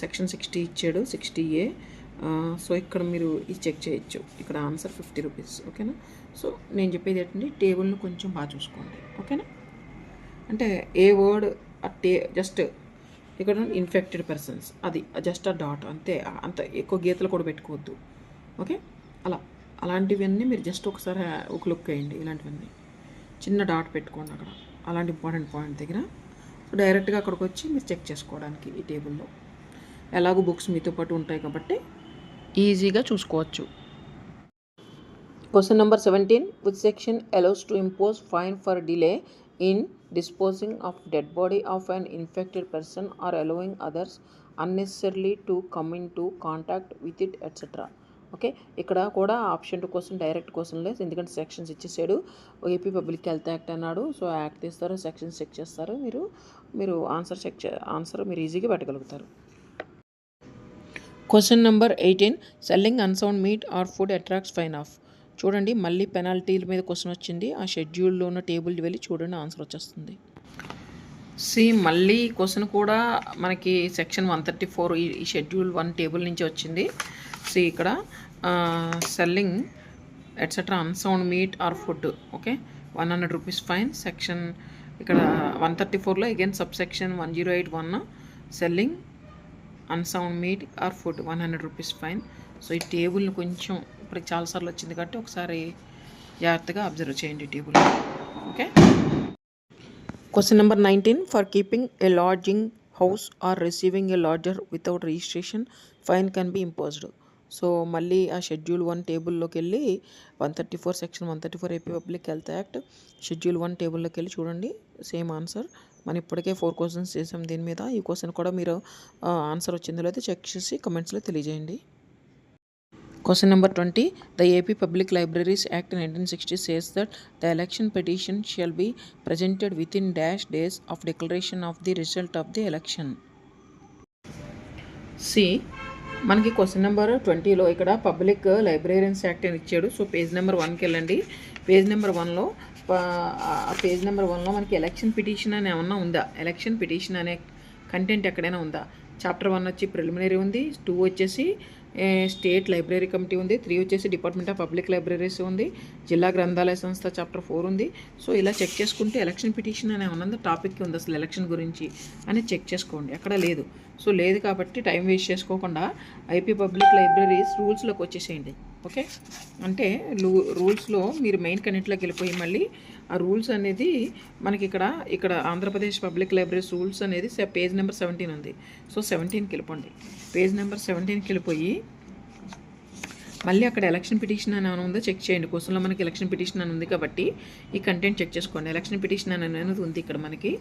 సెక్షన్ 60 ఇచ్చాడు, 60A. సో ఇక్కడ మీరు ఇది చెక్ చేయొచ్చు. ఇక్కడ ఆన్సర్ 50 రూపీస్. ఓకేనా. సో నేను చెప్పేది ఏంటంటే టేబుల్ని కొంచెం బాగా చూసుకోండి. ఓకేనా. అంటే ఏ వర్డ్ జస్ట్ ఇక్కడ ఇన్ఫెక్టెడ్ పర్సన్స్ అది జస్ట్ ఆ డాట్ అంతే, అంత ఎక్కువ గీతలు కూడా పెట్టుకోవద్దు. ఓకే. అలాంటివన్నీ మీరు జస్ట్ ఒకసారి ఒక లుక్ వేయండి. ఇలాంటివన్నీ చిన్న డాట్ పెట్టుకోండి అక్కడ అలాంటి ఇంపార్టెంట్ పాయింట్ దగ్గర. సో డైరెక్ట్గా అక్కడికి వచ్చి మీరు చెక్ చేసుకోవడానికి ఈ టేబుల్లో ఎలాగో బుక్స్ మీతో పాటు ఉంటాయి కాబట్టి ఈజీగా చూసుకోవచ్చు. Question number 17. Which section allows to impose fine for delay in disposing of dead body of an infected person are allowing others unnecessarily to come in to contact with it etcetera. Okay, ఇక్కడ కూడా option 2 కోసం direct question లేదు, ఎందుకంటే sections ఇచ్చేసాడు. AP public health act అన్నాడు. So act తీస్తారు, sections check చేస్తారు. మీరు ఆన్సర్ మీరు ఈజీగా పెట్టగలుగుతారు. Question number 18. Selling unsound meat or food attracts fine of. చూడండి మళ్ళీ పెనాల్టీల మీద క్వశ్చన్ వచ్చింది. ఆ షెడ్యూల్లో ఉన్న టేబుల్ వెళ్ళి చూడండి, ఆన్సర్ వచ్చేస్తుంది. మళ్ళీ క్వశ్చన్ కూడా మనకి సెక్షన్ 134 ఈ షెడ్యూల్ 1 టేబుల్ నుంచి వచ్చింది. ఇక్కడ selling etcetera unsound meat or food. Okay, 100 rupees fine. Section ఇక్కడ 134లో again sub section 1081 selling unsound meat or food 100 rupees fine. So ఈ టేబుల్ని కొంచెం ఇప్పటికి చాలాసార్లు వచ్చింది కాబట్టి ఒకసారి జాగ్రత్తగా అబ్జర్వ్ చేయండి table. Okay. Question number 19. For keeping a lodging house or receiving a lodger without registration fine can be imposed. So మళ్ళీ ఆ షెడ్యూల్ 1 టేబుల్లోకి వెళ్ళి 134 section 134 AP public health act schedule 1 టేబుల్లోకి వెళ్ళి చూడండి, సేమ్ ఆన్సర్. మనం ఇప్పటికే 4 క్వశ్చన్స్ చేసాం దీని మీద. ఈ క్వశ్చన్ కూడా మీరు ఆన్సర్ వచ్చిందో లేదో చెక్ చేసి కమెంట్స్లో తెలియజేయండి. Question number 20. The AP Public Libraries Act 1960 says that the election petition shall be presented within dash days of declaration of the result of the election. మనకి క్వశ్చన్ నెంబర్ 20లో ఇక్కడ public librarians act అని ఇచ్చాడు. So page number 1కి వెళ్ళండి. Page number 1లో page number 1లో మనకి election petition అని ఏమన్నా ఉందా? ఎలక్షన్ పిటిషన్ అనే కంటెంట్ ఎక్కడైనా ఉందా? చాప్టర్ 1 వచ్చి ప్రిలిమినరీ ఉంది, 2 వచ్చేసి స్టేట్ లైబ్రరీ కమిటీ ఉంది, 3 వచ్చేసి డిపార్ట్మెంట్ ఆఫ్ పబ్లిక్ లైబ్రరీస్ ఉంది, జిల్లా గ్రంథాలయ సంస్థ చాప్టర్ 4 ఉంది. సో ఇలా చెక్ చేసుకుంటే ఎలక్షన్ పిటిషన్ అనే ఉన్నది టాపిక్ ఉంది అసలు ఎలక్షన్ గురించి అని చెక్ చేసుకోండి. ఎక్కడ లేదు. సో లేదు కాబట్టి టైం వేస్ట్ చేసుకోకుండా ఐపీ పబ్లిక్ లైబ్రరీస్ రూల్స్లోకి వచ్చేసేయండి. ఓకే, అంటే రూల్స్లో మీరు మెయిన్ కంటెంట్లోకి వెళ్ళిపోయి మళ్ళీ ఆ రూల్స్ అనేది మనకి ఇక్కడ ఆంధ్రప్రదేశ్ పబ్లిక్ లైబ్రరీస్ రూల్స్ అనేది పేజ్ నెంబర్ 17 ఉంది. సో 17కి వెళ్ళిపోండి. పేజ్ నెంబర్ 17కి వెళ్ళిపోయి మళ్ళీ అక్కడ ఎలక్షన్ పిటిషన్ అని ఉందో చెక్ చేయండి. క్వశ్చన్లో మనకి ఎలక్షన్ పిటిషన్ అని ఉంది కాబట్టి ఈ కంటెంట్ చెక్ చేసుకోండి. ఎలక్షన్ పిటిషన్ అనేది ఉంది ఇక్కడ మనకి.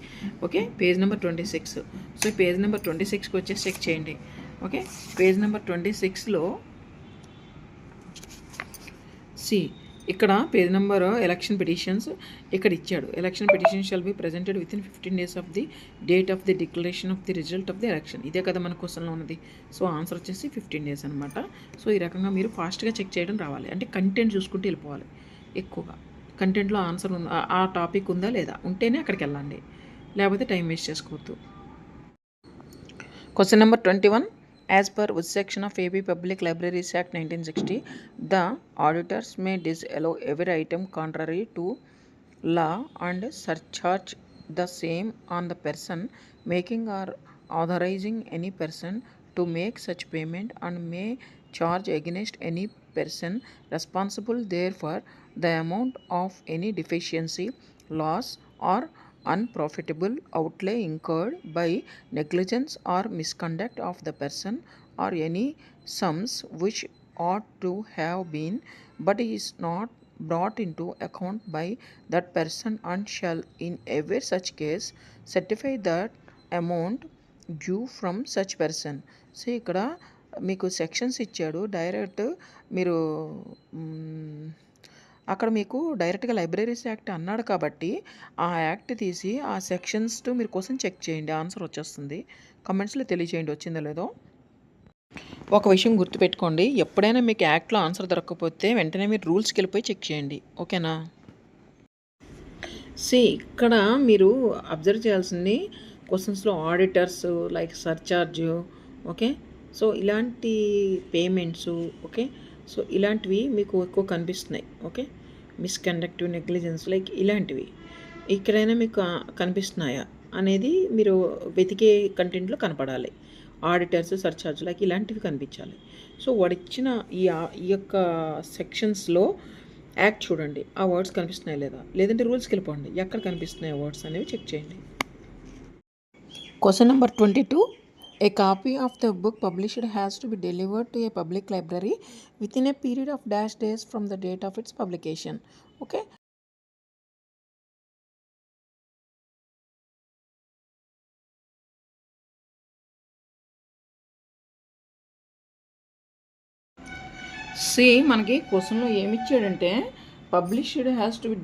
Okay, page number 26. So page number 26కి వచ్చేసి చెక్ చేయండి. ఓకే, పేజ్ నెంబర్ 26లో ఇక్కడ పేజ్ నెంబర్ ఎలక్షన్ పిటిషన్స్ ఇక్కడ ఇచ్చాడు. Election petition shall be presented with in 15 days of the date of the declaration of the result of the election. ఇదే కదా మన క్వశ్చన్లో ఉన్నది. సో ఆన్సర్ వచ్చేసి 15 days అనమాట. సో ఈ రకంగా మీరు ఫాస్ట్గా చెక్ చేయడం రావాలి. అంటే కంటెంట్ చూసుకుంటూ వెళ్ళిపోవాలి. ఎక్కువగా కంటెంట్లో ఆన్సర్ ఉందా, ఆ టాపిక్ ఉందా లేదా, ఉంటేనే అక్కడికి వెళ్ళండి, లేకపోతే టైం వేస్ట్ చేసుకోవద్దు. Question number 21. As per which section of AP Public Libraries Act 1960, the auditors may disallow every item contrary to law and surcharge the same on the person making or authorizing any person to make such payment, and may charge against any person responsible therefor the amount of any deficiency, loss, or unprofitable outlay incurred by negligence or misconduct of the person, or any sums which ought to have been but is not brought into account by that person, and shall in every such case certify that amount due from such person. So ఇక్కడ మీకు sections ఇచ్చాడు. Direct మీరు అక్కడ మీకు డైరెక్ట్గా libraries act అన్నాడు కాబట్టి ఆ యాక్ట్ తీసి ఆ సెక్షన్స్తో మీరు కోసం చెక్ చేయండి. ఆన్సర్ వచ్చేస్తుంది. కమెంట్స్లో తెలియజేయండి వచ్చిందో లేదో. ఒక విషయం గుర్తుపెట్టుకోండి, ఎప్పుడైనా మీకు యాక్ట్లో ఆన్సర్ దొరకకపోతే వెంటనే మీరు రూల్స్కి వెళ్ళిపోయి చెక్ చేయండి. ఓకేనా? ఇక్కడ మీరు అబ్జర్వ్ చేయాల్సింది క్వశ్చన్స్లో auditors like surcharge, okay, so ఇలాంటి పేమెంట్స్, ఓకే, సో ఇలాంటివి మీకు ఎక్కువ కనిపిస్తున్నాయి. ఓకే, మిస్కండక్టివ్, నెగ్లిజెన్స్ లైక్ ఇలాంటివి ఇక్కడైనా మీకు కనిపిస్తున్నాయా అనేది మీరు వెతికే కంటెంట్లో కనపడాలి. ఆడిటర్స్, సర్చార్జ్ లైక్ ఇలాంటివి కనిపించాలి. సో వాడిచ్చిన ఈ యొక్క సెక్షన్స్లో యాక్ట్ చూడండి, ఆ వర్డ్స్ కనిపిస్తున్నాయి లేదా, లేదంటే రూల్స్కి వెళ్ళిపోండి, ఎక్కడ కనిపిస్తున్నాయి వర్డ్స్ అనేవి చెక్ చేయండి. Question number 22. A copy of the book published has to be delivered to a public library within a period of dash days from the date of its publication. Okay. మనకి క్వశ్చన్లో ఏమిచ్చాడంటే published has to be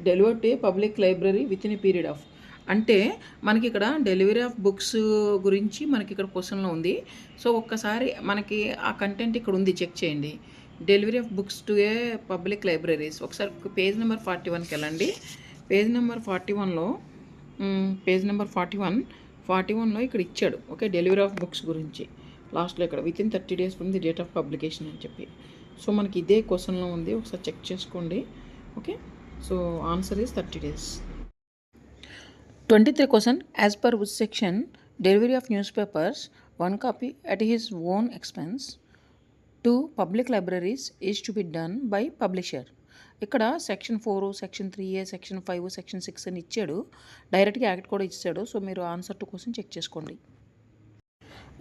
delivered to a public library with in a period of, అంటే మనకి ఇక్కడ delivery of books గురించి మనకి ఇక్కడ క్వశ్చన్లో ఉంది. సో ఒక్కసారి మనకి ఆ కంటెంట్ ఇక్కడ ఉంది, చెక్ చేయండి. Delivery of books to a public libraries. ఒకసారి పేజ్ నెంబర్ 41కి వెళ్ళండి. పేజ్ నెంబర్ 41లో ఇక్కడ ఇచ్చాడు. ఓకే, డెలివరీ ఆఫ్ బుక్స్ గురించి లాస్ట్లో ఇక్కడ with in 30 days from the date of publication అని చెప్పి. సో మనకి ఇదే క్వశ్చన్లో ఉంది, ఒకసారి చెక్ చేసుకోండి. Okay, so answer is 30 days. 23 question. As per which section delivery of newspapers 1 copy at his own expense to public libraries is to be done by publisher. ఇక్కడ section 4, section 3A, section 5, section 6 అని ఇచ్చాడు. డైరెక్ట్గా act కూడా ఇచ్చాడు. So మీరు answer to question check చేసుకోండి.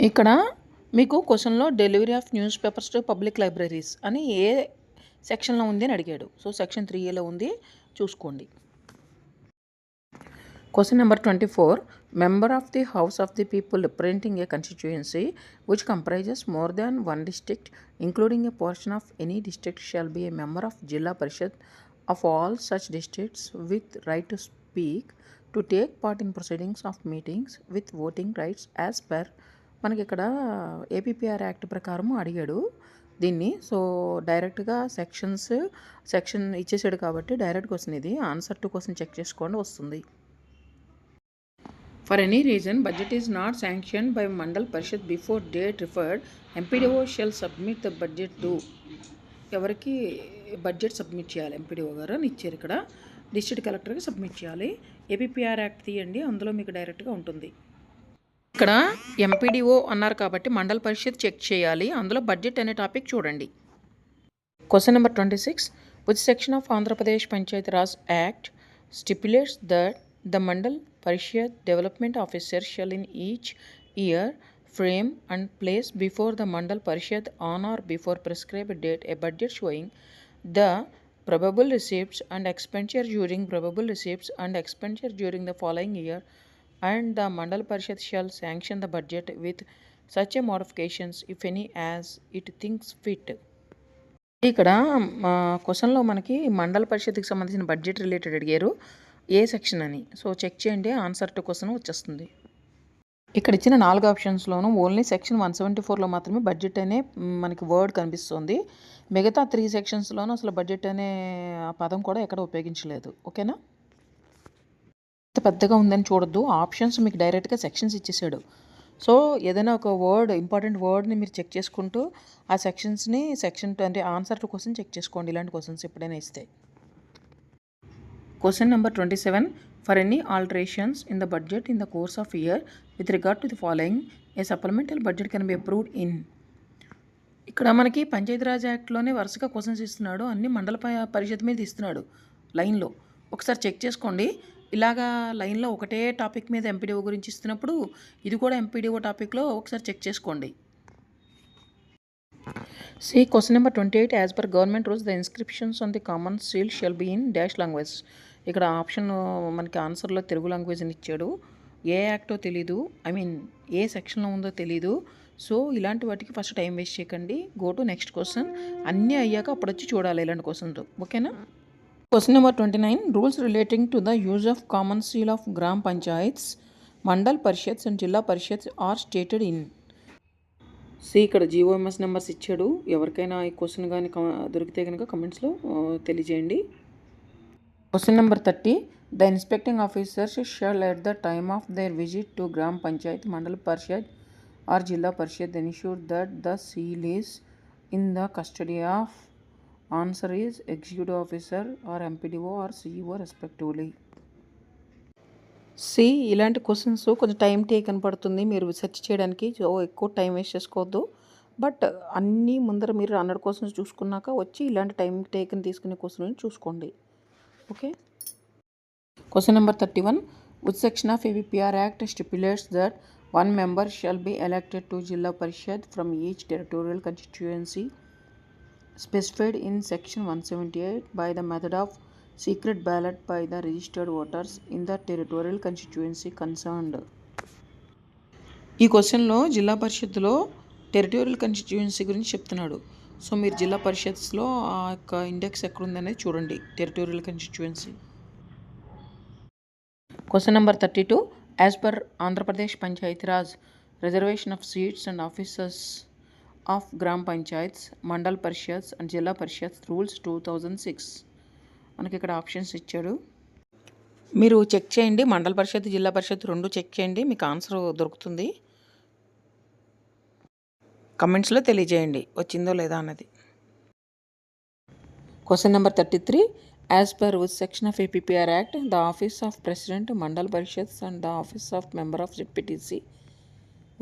ఇక్కడ మీకు క్వశ్చన్లో delivery of news papers to public libraries అని ఏ సెక్షన్లో ఉంది అని అడిగాడు. సో సెక్షన్ 3Aలో ఉంది, చూసుకోండి. Question number 24. Member of the House of the People representing a constituency which comprises more than one district, including a portion of any district, shall be a member of Jilla Parishad of all such districts with right to speak, to take part in proceedings of meetings with voting rights as per మనకి ఇక్కడ ఏపీపీఆర్ act ప్రకారం అడిగాడు దీన్ని. So డైరెక్ట్గా section ఇచ్చేసాడు కాబట్టి direct question ఇది. Answer to question check చేసుకోండి, వస్తుంది. For any reason budget is not sanctioned by mandal Parishad before date referred, MPDO shall submit the budget to. ఎవరికి బడ్జెట్ సబ్మిట్ చేయాలి? ఎంపీడీఓ గారు అని ఇచ్చారు ఇక్కడ. డిస్ట్రిక్ట్ కలెక్టర్కి సబ్మిట్ చేయాలి. ఏపీపీఆర్ యాక్ట్ తీయండి, అందులో మీకు డైరెక్ట్గా ఉంటుంది. ఇక్కడ ఎంపీడీఓ అన్నారు కాబట్టి మండల్ పరిషత్ చెక్ చేయాలి, అందులో బడ్జెట్ అనే టాపిక్ చూడండి. Question number 26. Which section of Andhra Pradesh panchayati Raj act stipulates that the mandal parishad development officer shall in each year frame and place before the Mandal Parishad on or before prescribed date a budget showing the probable receipts and expenditure during the following year, and the Mandal Parishad shall sanction the budget with such a modifications if any as it thinks fit. ఇక్కడ క్వశ్చన్లో మనకి మండల పరిషత్కి సంబంధించిన budget related అడిగారు, ఏ section అని. So check చేయండి, answer to question వచ్చేస్తుంది. ఇక్కడ ఇచ్చిన 4 ఆప్షన్స్లోనూ ఓన్లీ సెక్షన్ 174లో మాత్రమే బడ్జెట్ అనే మనకి వర్డ్ కనిపిస్తుంది. మిగతా 3 సెక్షన్స్లోనూ అసలు బడ్జెట్ అనే పదం కూడా ఎక్కడ ఉపయోగించలేదు. ఓకేనా? ఇంత పెద్దగా ఉందని చూడొద్దు, ఆప్షన్స్ మీకు డైరెక్ట్గా సెక్షన్స్ ఇచ్చేసాడు. సో ఏదైనా ఒక వర్డ్, ఇంపార్టెంట్ వర్డ్ని మీరు చెక్ చేసుకుంటూ ఆ సెక్షన్స్ని అంటే ఆన్సర్ టు క్వశ్చన్ చెక్ చేసుకోండి, ఇలాంటి క్వశ్చన్స్ ఎప్పుడైనా ఇస్తే. Question number 27. For any alterations in the budget in the course of year with regard to the following, a supplemental budget can be approved in. ఇక్కడ మనకి పంచాయతీరాజ్ యాక్ట్లోనే వరుసగా క్వశ్చన్స్ ఇస్తున్నాడు, అన్ని మండల పరిషత్ మీద ఇస్తున్నాడు లైన్లో. ఒకసారి చెక్ చేసుకోండి. ఇలాగా లైన్లో ఒకటే టాపిక్ మీద ఎంపీడీఓ గురించి ఇస్తున్నప్పుడు ఇది కూడా ఎంపీడీఓ టాపిక్లో ఒకసారి చెక్ చేసుకోండి. See question number 28. As per government rules, the inscriptions on the common seal shall be in dash language. ఇక్కడ ఆప్షన్ మనకి ఆన్సర్లో తెలుగు లాంగ్వేజ్ని ఇచ్చాడు. ఏ యాక్టో తెలీదు, ఏ సెక్షన్లో ఉందో తెలీదు. సో ఇలాంటి వాటికి ఫస్ట్ టైం వేస్ట్ చేయకండి. Go to next question. అన్నీ అయ్యాక అప్పుడు వచ్చి చూడాలి ఇలాంటి క్వశ్చన్స్. ఓకేనా? Question number 29. Rules relating to the use of common seal of gram panchayats, mandal Parishads and Zilla Parishads are stated in. ఇక్కడ జీఓఎంఎస్ నెంబర్స్ ఇచ్చాడు. ఎవరికైనా ఈ క్వశ్చన్ కానీ దొరికితే కనుక కమెంట్స్లో తెలియజేయండి. Question number 30. The inspecting officers shall at the time of their visit to Gram Panchayat, mandal Parishad or Zilla Parishad ensure that the seal is in the custody of. Answer is executive officer or MPDO or CEO respectively. ఇలాంటి questions కొంచెం time taken పడుతుంది మీరు search చేయడానికి. So ఎక్కువ time waste చేసుకోవద్దు. But అన్నీ ముందర మీరు 100 క్వశ్చన్స్ చూసుకున్నాక వచ్చి ఇలాంటి టైం టేకన్ తీసుకునే క్వశ్చన్ చూసుకోండి. Okay. Question number 31. Which section of APPR act stipulates that 1 member shall be elected to Zilla Parishad from each territorial constituency specified in section 178 by the method of secret ballot by the registered voters in the territorial constituency concerned. ఈ క్వశ్చన్లో జిల్లా పరిషత్తులో territorial constituency గురించి చెప్తున్నాడు. So మీరు జిల్లా పరిషత్స్లో ఆ యొక్క index ఎక్కడుందనేది చూడండి, territorial constituency. Question number 32. As per Andhra Pradesh Panchayati Raj reservation of seats and officers of gram panchayats, mandal Parishads and zilla parishad rules 2006. మనకి ఇక్కడ ఆప్షన్స్ ఇచ్చాడు. మీరు చెక్ చేయండి, మండల పరిషత్ జిల్లా పరిషత్ రెండు చెక్ చేయండి, మీకు ఆన్సర్ దొరుకుతుంది. కమెంట్స్లో తెలియజేయండి వచ్చిందో లేదా అన్నది. Question number 33. As per which section of APPR act the office of president, Mandal Parishads and the office of member of ZPTC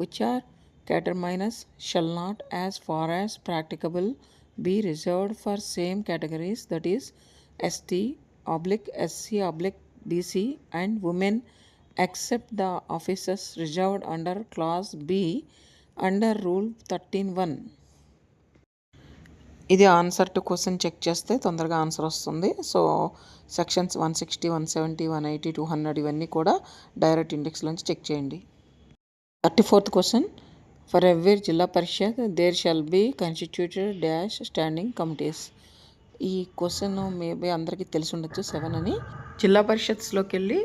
which are caterminous shall not as far as practicable be reserved for same categories, that is ST/SC/BC and women, except the offices reserved under clause B under rule 13(1). ఇది answer to question check చేస్తే తొందరగా answer వస్తుంది. So sections 160, 170, 180, 200 ఇవన్నీ కూడా direct ఇండెక్స్లోంచి check చేయండి. 34th question. For every Zilla Parishad there shall be constituted dash standing committees. ఈ question maybe అందరికీ తెలిసి ఉండొచ్చు, 7 అని. జిల్లా పరిషత్స్లోకి వెళ్ళి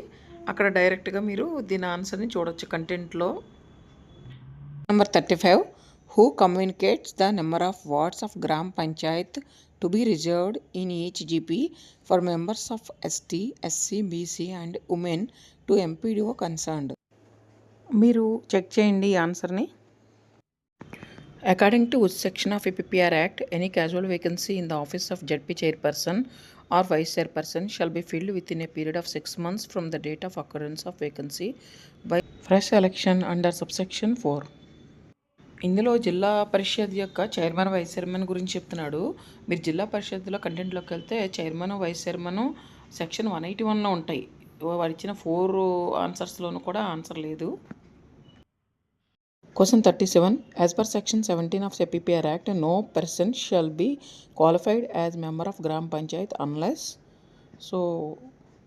అక్కడ డైరెక్ట్గా మీరు దీని ఆన్సర్ని చూడొచ్చు కంటెంట్లో. Number 35. Who communicates the number of wards of Gram Panchayat to be reserved in each GP for members of ST, SC, BC and women to MPDO concerned? మీరు చెక్ చేయండి ఈ ఆన్సర్ని. According to which section of APPR Act, any casual vacancy in the office of ZP chairperson or vice chairperson shall be filled within a period of 6 months from the date of occurrence of vacancy by fresh election under subsection 4. ఇందులో జిల్లా పరిషత్ యొక్క chairman vice chairman గురించి చెప్తున్నాడు. మీరు జిల్లా పరిషత్లో కంటెంట్లోకి వెళ్తే chairman vice chairman section 181లో ఉంటాయి. వాడు ఇచ్చిన 4 ఆన్సర్స్లోనూ కూడా ఆన్సర్ లేదు. Question 37. As per section 17 of APPR Act, no person shall be qualified as member of Gram Panchayat unless. So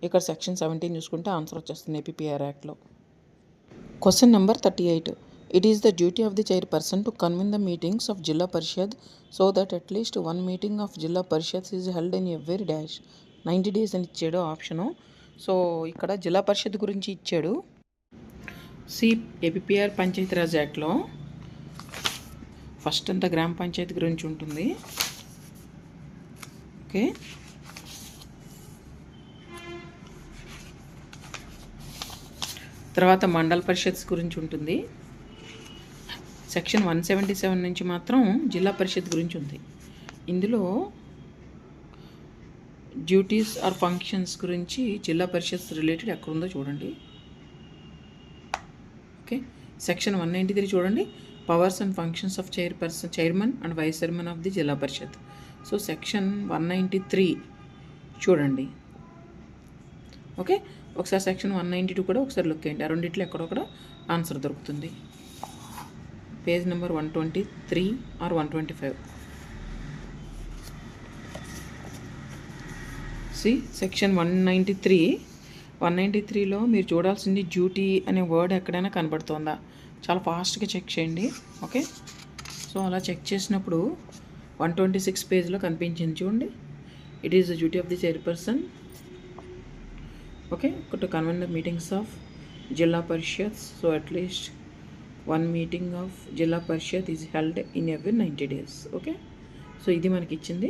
ఇక్కడ సెక్షన్ 17 చూసుకుంటే ఆన్సర్ వచ్చేస్తుంది APPR Actలో. Question number 38. It is the duty of the chairperson to convene the meetings of Jilla Parishad so that at least one meeting of Jilla Parishad is held in every dash 90 days అని ఇచ్చాడు option. So ఇక్కడ జిల్లా పరిషత్ గురించి ఇచ్చాడు. C APR Panchayati Raj యాక్ట్లో first అంతా గ్రామ పంచాయతీ గురించి ఉంటుంది. ఓకే, తర్వాత మండల పరిషత్స్ గురించి ఉంటుంది. సెక్షన్ 177 నుంచి మాత్రం జిల్లా పరిషత్ గురించి ఉంది. ఇందులో డ్యూటీస్ ఆర్ ఫంక్షన్స్ గురించి జిల్లా పరిషత్ రిలేటెడ్ ఎక్కడ ఉందో చూడండి. ఓకే, సెక్షన్ 193 చూడండి, powers and functions of chairman and vice chairman of the Zilla Parishad. So section 193 చూడండి. ఓకే, ఒకసారి సెక్షన్ 192 కూడా ఒకసారి లుక్ చేయండి. ఆ రెండిట్లో ఎక్కడొక్కడ ఆన్సర్ దొరుకుతుంది. Page number 123 or 125. C section 193లో మీరు చూడాల్సింది డ్యూటీ అనే వర్డ్ ఎక్కడైనా కనబడుతుందా, చాలా ఫాస్ట్గా చెక్ చేయండి. ఓకే, సో అలా చెక్ చేసినప్పుడు 126 పేజ్లో కనిపించింది చూడండి. It is the duty of the chairperson, okay, to convene the meetings of Zilla Parishad. So at least one meeting of Zilla Parishad is held in every 90 days. Okay, so ఇది మనకి ఇచ్చింది.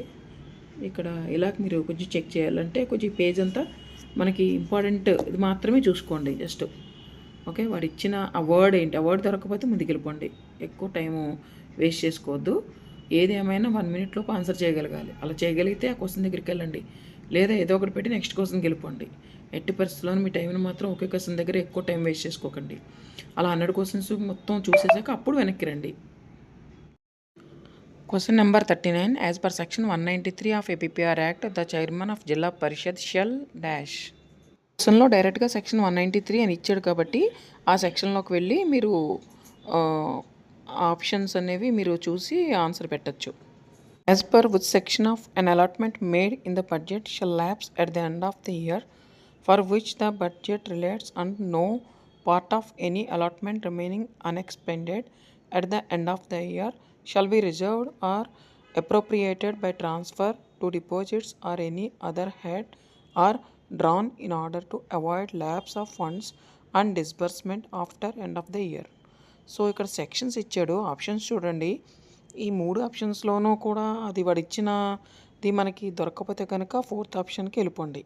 ఇక్కడ ఇలా మీరు కొంచెం చెక్ చేయాలంటే కొంచెం పేజ్ అంతా మనకి ఇంపార్టెంట్ ఇది మాత్రమే చూసుకోండి జస్ట్. ఓకే, వాడు ఇచ్చిన ఆ వర్డ్ ఏంటి, ఆ వర్డ్ దొరకకపోతే ముందుకు వెళ్ళిపోండి, ఎక్కువ టైము వేస్ట్ చేసుకోవద్దు. ఏదేమైనా 1 minute లోపు ఆన్సర్ చేయగలగాలి. అలా చేయగలిగితే ఆ క్వశ్చన్ దగ్గరికి వెళ్ళండి, లేదా ఏదో ఒకటి పెట్టి నెక్స్ట్ క్వశ్చన్కి వెళ్ళిపోండి. ఎట్టి పరిస్థితుల్లో మీ టైంని మాత్రం ఒకే క్వశ్చన్ దగ్గర ఎక్కువ టైం వేస్ట్ చేసుకోకండి. అలా 100 క్వశ్చన్స్ మొత్తం చూసేసాక అప్పుడు వెనక్కి రండి. Question number 39. As per section 193 of APR act the chairman of Zilla Parishad shell dash. క్వశ్చన్లో డైరెక్ట్గా సెక్షన్ 193 అని ఇచ్చాడు కాబట్టి ఆ సెక్షన్లోకి వెళ్ళి మీరు ఆప్షన్స్ అనేవి మీరు చూసి ఆన్సర్ పెట్టచ్చు. As per which section of an allotment made in the budget shall lapse at the end of the year for which the budget relates and no part of any allotment remaining unexpended at the end of the year shall be reserved or appropriated by transfer to deposits or any other head or drawn in order to avoid lapse of funds and disbursement after end of the year. So ఇక్కడ sections ఇచ్చాడు, options చూడండి. ఈ 3 ఆప్షన్స్లోనూ కూడా అది వాడిచ్చినది మనకి దొరకకపోతే కనుక 4th ఆప్షన్కి వెళ్ళిపోండి.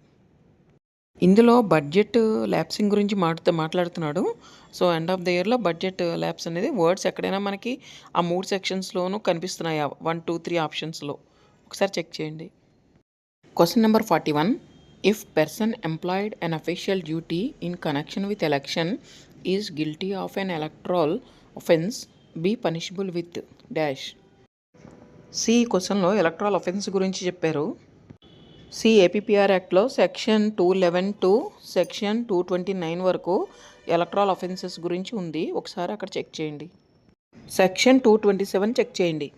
ఇందులో బడ్జెట్ ల్యాప్సింగ్ గురించి మాట్లాడుతున్నాడు. సో ఎండ్ ఆఫ్ ద ఇయర్లో బడ్జెట్ ల్యాప్స్ అనేది వర్డ్స్ ఎక్కడైనా మనకి ఆ 3 సెక్షన్స్లోనూ కనిపిస్తున్నాయి, 1, 2, 3 ఆప్షన్స్లో. ఒకసారి చెక్ చేయండి. Question number 41. If person employed on official duty in connection with election is guilty of an electoral offence be punishable with dash. C క్వశ్చన్లో ఎలక్ట్రల్ ఒఫెన్స్ గురించి చెప్పారు. సి ఏపీఆర్ యాక్ట్లో సెక్షన్ 211 టు సెక్షన్ 229 వరకు electoral offences గురించి ఉంది. ఒకసారి అక్కడ check చేయండి. సెక్షన్ 227 చెక్ చేయండి.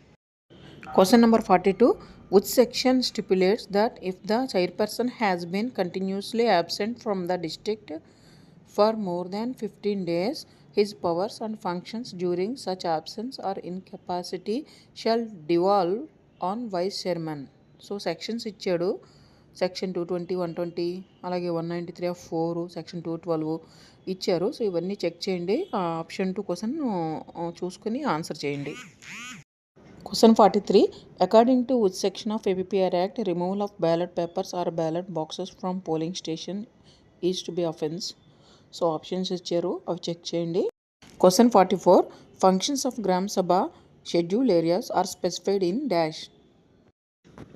Question number 42. Which section stipulates that if the chairperson has been continuously absent from the district for more than 15 days his powers and functions during such absence or incapacity shall devolve on vice chairman. So sections ఇచ్చాడు, section 220, 120 అలాగే 193 of 4, section 212 ఇచ్చారు. So ఇవన్నీ check చేయండి. Option 2 question చూసుకుని answer చేయండి. Question 43. According to which section of APPR Act, removal of ballot papers or ballot boxes from polling station is to be offence? So options ఇచ్చారు, అవి check చేయండి. Question 44. Functions of Gram Sabha scheduled areas are specified in dash.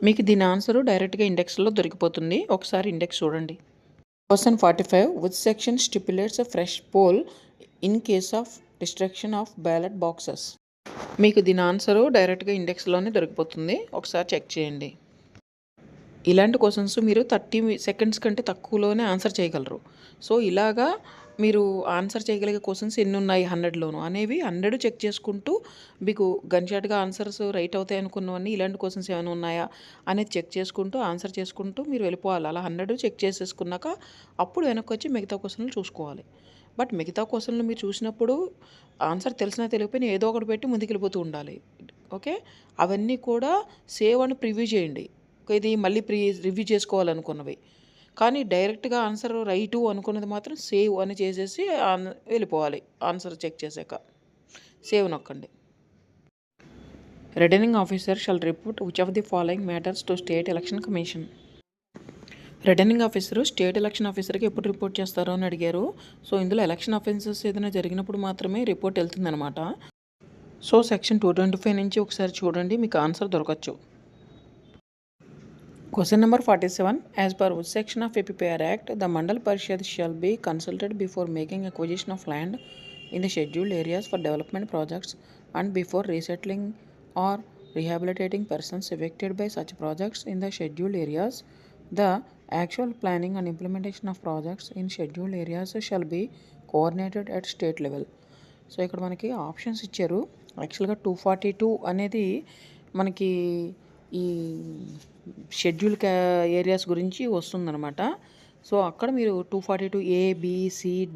మీకు దీని answer డైరెక్ట్గా ఇండెక్స్లో దొరికిపోతుంది. ఒకసారి index చూడండి. Question 45. Which section stipulates a fresh poll in case of destruction of ballot boxes? మీకు దీని ఆన్సరు డైరెక్ట్గా ఇండెక్స్లోనే దొరికిపోతుంది. ఒకసారి చెక్ చేయండి. ఇలాంటి క్వశ్చన్స్ మీరు 30 సెకండ్స్ కంటే తక్కువలోనే ఆన్సర్ చేయగలరు. సో ఇలాగా మీరు ఆన్సర్ చేయగలిగే క్వశ్చన్స్ ఎన్ని ఉన్నాయి 100లోను అనేవి 100 చెక్ చేసుకుంటూ మీకు గన్షాట్గా ఆన్సర్స్ రైట్ అవుతాయి అనుకున్నవన్నీ ఇలాంటి క్వశ్చన్స్ ఏమైనా ఉన్నాయా అనేది చెక్ చేసుకుంటూ ఆన్సర్ చేసుకుంటూ మీరు వెళ్ళిపోవాలి. అలా 100 చెక్ చేసేసుకున్నాక అప్పుడు వెనక్కి వచ్చి మిగతా క్వశ్చన్లు చూసుకోవాలి. బట్ మిగతా క్వశ్చన్లు మీరు చూసినప్పుడు ఆన్సర్ తెలిసినా తెలియకపోయినా ఏదో ఒకటి పెట్టి ముందుకెళ్ళిపోతూ ఉండాలి. ఓకే, అవన్నీ కూడా సేవ్ అని ప్రివ్యూ చేయండి. ఇది మళ్ళీ రివ్యూ చేసుకోవాలనుకున్నవి. కానీ డైరెక్ట్గా ఆన్సర్ రైటు అనుకున్నది మాత్రం సేవ్ అని చేసేసి వెళ్ళిపోవాలి. ఆన్సర్ చెక్ చేశాక సేవ్ నొక్కండి. Returning officer shall report which of the following matters to state election commission. Returning officer state election ఆఫీసర్కి ఎప్పుడు రిపోర్ట్ చేస్తారో అని అడిగారు. సో ఇందులో ఎలక్షన్ అఫెన్సెస్ ఏదైనా జరిగినప్పుడు మాత్రమే రిపోర్ట్ వెళ్తుందనమాట. సో సెక్షన్ 225 నుంచి ఒకసారి చూడండి, మీకు answer దొరకచ్చు. Question number 47. As per which section of APPR Act, the Mandal Parishad shall be consulted before making acquisition of land in the scheduled areas for development projects and before resettling or rehabilitating persons affected by such projects in the scheduled areas. The actual planning and implementation of projects in scheduled areas shall be coordinated at state level. So ఇక్కడ మనకి options ఇచ్చారు. యాక్చువల్గా 242 అనేది మనకి ఈ schedule areas గురించి వస్తుందన్నమాట. So అక్కడ మీరు 242 ABCDEFGHI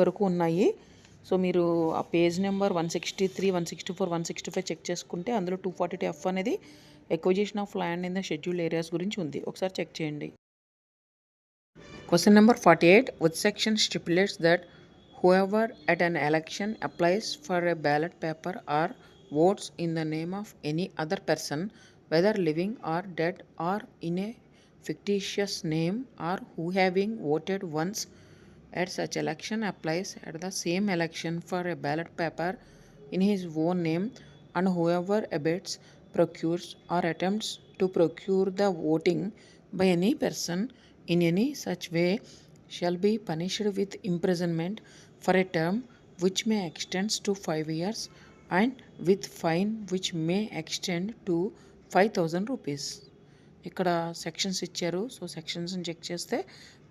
వరకు ఉన్నాయి. సో మీరు ఆ పేజ్ నెంబర్ 163, 164, 165 చెక్ చేసుకుంటే అందులో 242F అనేది acquisition of land in the schedule areas గురించి ఉంది. ఒకసారి చెక్ చేయండి. Question number 48. Which section stipulates that whoever at an election applies for a ballot paper or votes in the name of any other person, whether living or dead or in a fictitious name, or who having voted once at such election applies at the same election for a ballot paper in his own name, and whoever abets, procures or attempts to procure the voting by any person in any such way shall be punished with imprisonment for a term which may extend to 5 years and with fine which may extend to 5,000 rupees. ఇక్కడ sections ఇచ్చారు. So సెక్షన్స్ని check చేస్తే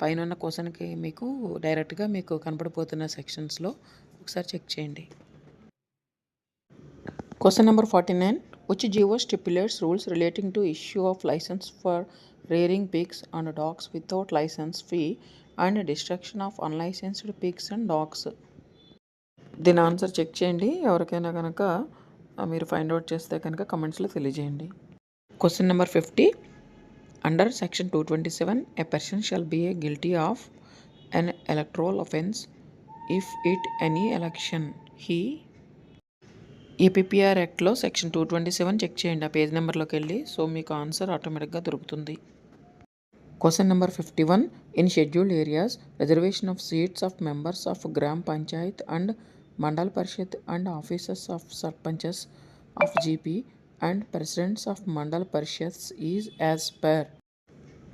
పైన ఉన్న క్వశ్చన్కి మీకు డైరెక్ట్గా మీకు కనపడిపోతున్న సెక్షన్స్లో ఒకసారి చెక్ చేయండి. Question number 49. Which GO stipulates rules relating to issue of license for rearing pigs and dogs without license fee and destruction of unlicensed pigs and dogs? దీని ఆన్సర్ చెక్ చేయండి. ఎవరికైనా కనుక మీరు ఫైండ్ అవుట్ చేస్తే కనుక కమెంట్స్లో తెలియజేయండి. Question number 50. Under section 227, a person shall be guilty of an electoral offence if at any election he APPR యాక్ట్లో సెక్షన్ 227 చెక్ చేయండి. ఆ పేజ్ నెంబర్లోకి వెళ్ళి సో మీకు ఆన్సర్ ఆటోమేటిక్గా దొరుకుతుంది. Question number 51. In scheduled areas, reservation of seats of members of Gram Panchayat and Mandal Parishad and officers of Sarpanchas of GP and presidents of Mandal Parishads is as per.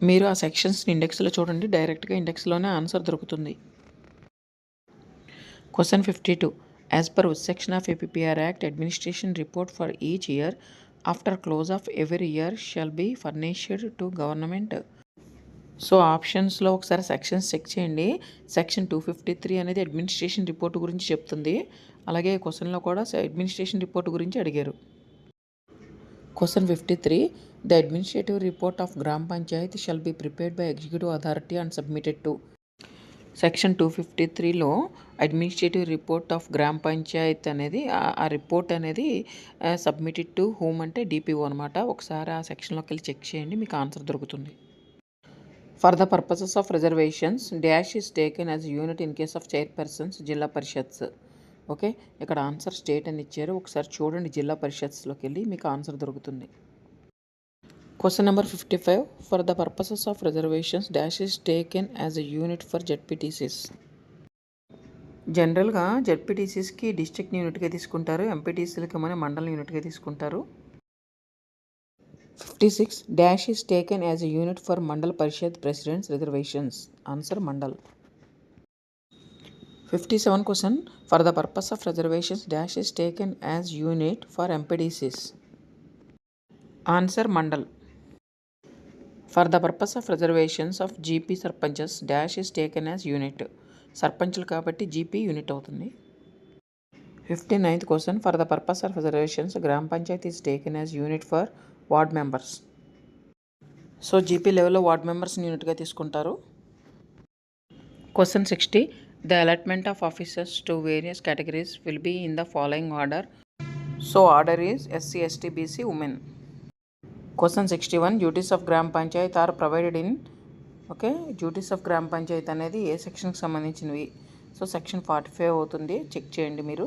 మీరు ఆ సెక్షన్స్ని ఇండెక్స్లో చూడండి, డైరెక్ట్గా ఇండెక్స్లోనే answer దొరుకుతుంది. Question 52. As per which section of APPR Act, administration report for each year after close of every year shall be furnished to government. So ఆప్షన్స్లో ఒకసారి sections check చేయండి. Section 253 అనేది administration report గురించి చెప్తుంది. అలాగే క్వశ్చన్లో కూడా అడ్మినిస్ట్రేషన్ రిపోర్ట్ గురించి అడిగారు. Question 53. The administrative report of Gram Panchayat shall be prepared by executive authority and submitted to. Section 253లో administrative report of Grama Panchayat అనేది ఆ రిపోర్ట్ అనేది సబ్మిటెడ్ టు హోమ్ అంటే డిపిఓ అనమాట. ఒకసారి ఆ సెక్షన్లోకి వెళ్ళి చెక్ చేయండి, మీకు ఆన్సర్ దొరుకుతుంది. For the purposes of reservations dash is taken as unit in case of chairpersons జిల్లా పరిషత్స్. ఓకే, ఇక్కడ ఆన్సర్ స్టేట్ అని ఇచ్చారు, ఒకసారి చూడండి జిల్లా పరిషత్స్లోకి వెళ్ళి మీకు ఆన్సర్ దొరుకుతుంది. Question number 55. For the purposes of reservations dash is taken as a unit for ZPTCs. జనరల్గా జెడ్పీటీసీస్కి డిస్ట్రిక్ట్ యూనిట్గా తీసుకుంటారు, ఎంపీటీసీలకి మన మండలం యూనిట్గా తీసుకుంటారు. 56. Dash is taken as a unit for Mandal Parishad presidents reservations. Answer Mandal. 57 question. For the purpose of reservations dash is taken as unit for MPTCs. Answer Mandal. For the purpose of reservations of GP sarpanches dash is taken as unit. సర్పంచులు కాబట్టి GP unit అవుతుంది. 59th question. For the purpose of reservations Grama Panchayati is taken as unit for ward members. So GP లెవెల్లో ward మెంబర్స్ని యూనిట్గా తీసుకుంటారు. Question 60. The allotment of officers to various categories will be in the following order. So order is SC, ST, BC, women. Question 61. Duties of Grama Panchayat are provided in. Okay, duties of Grama Panchayat అనేది ఏ సెక్షన్కి సంబంధించినవి? So section 45 అవుతుంది, check చేయండి మీరు,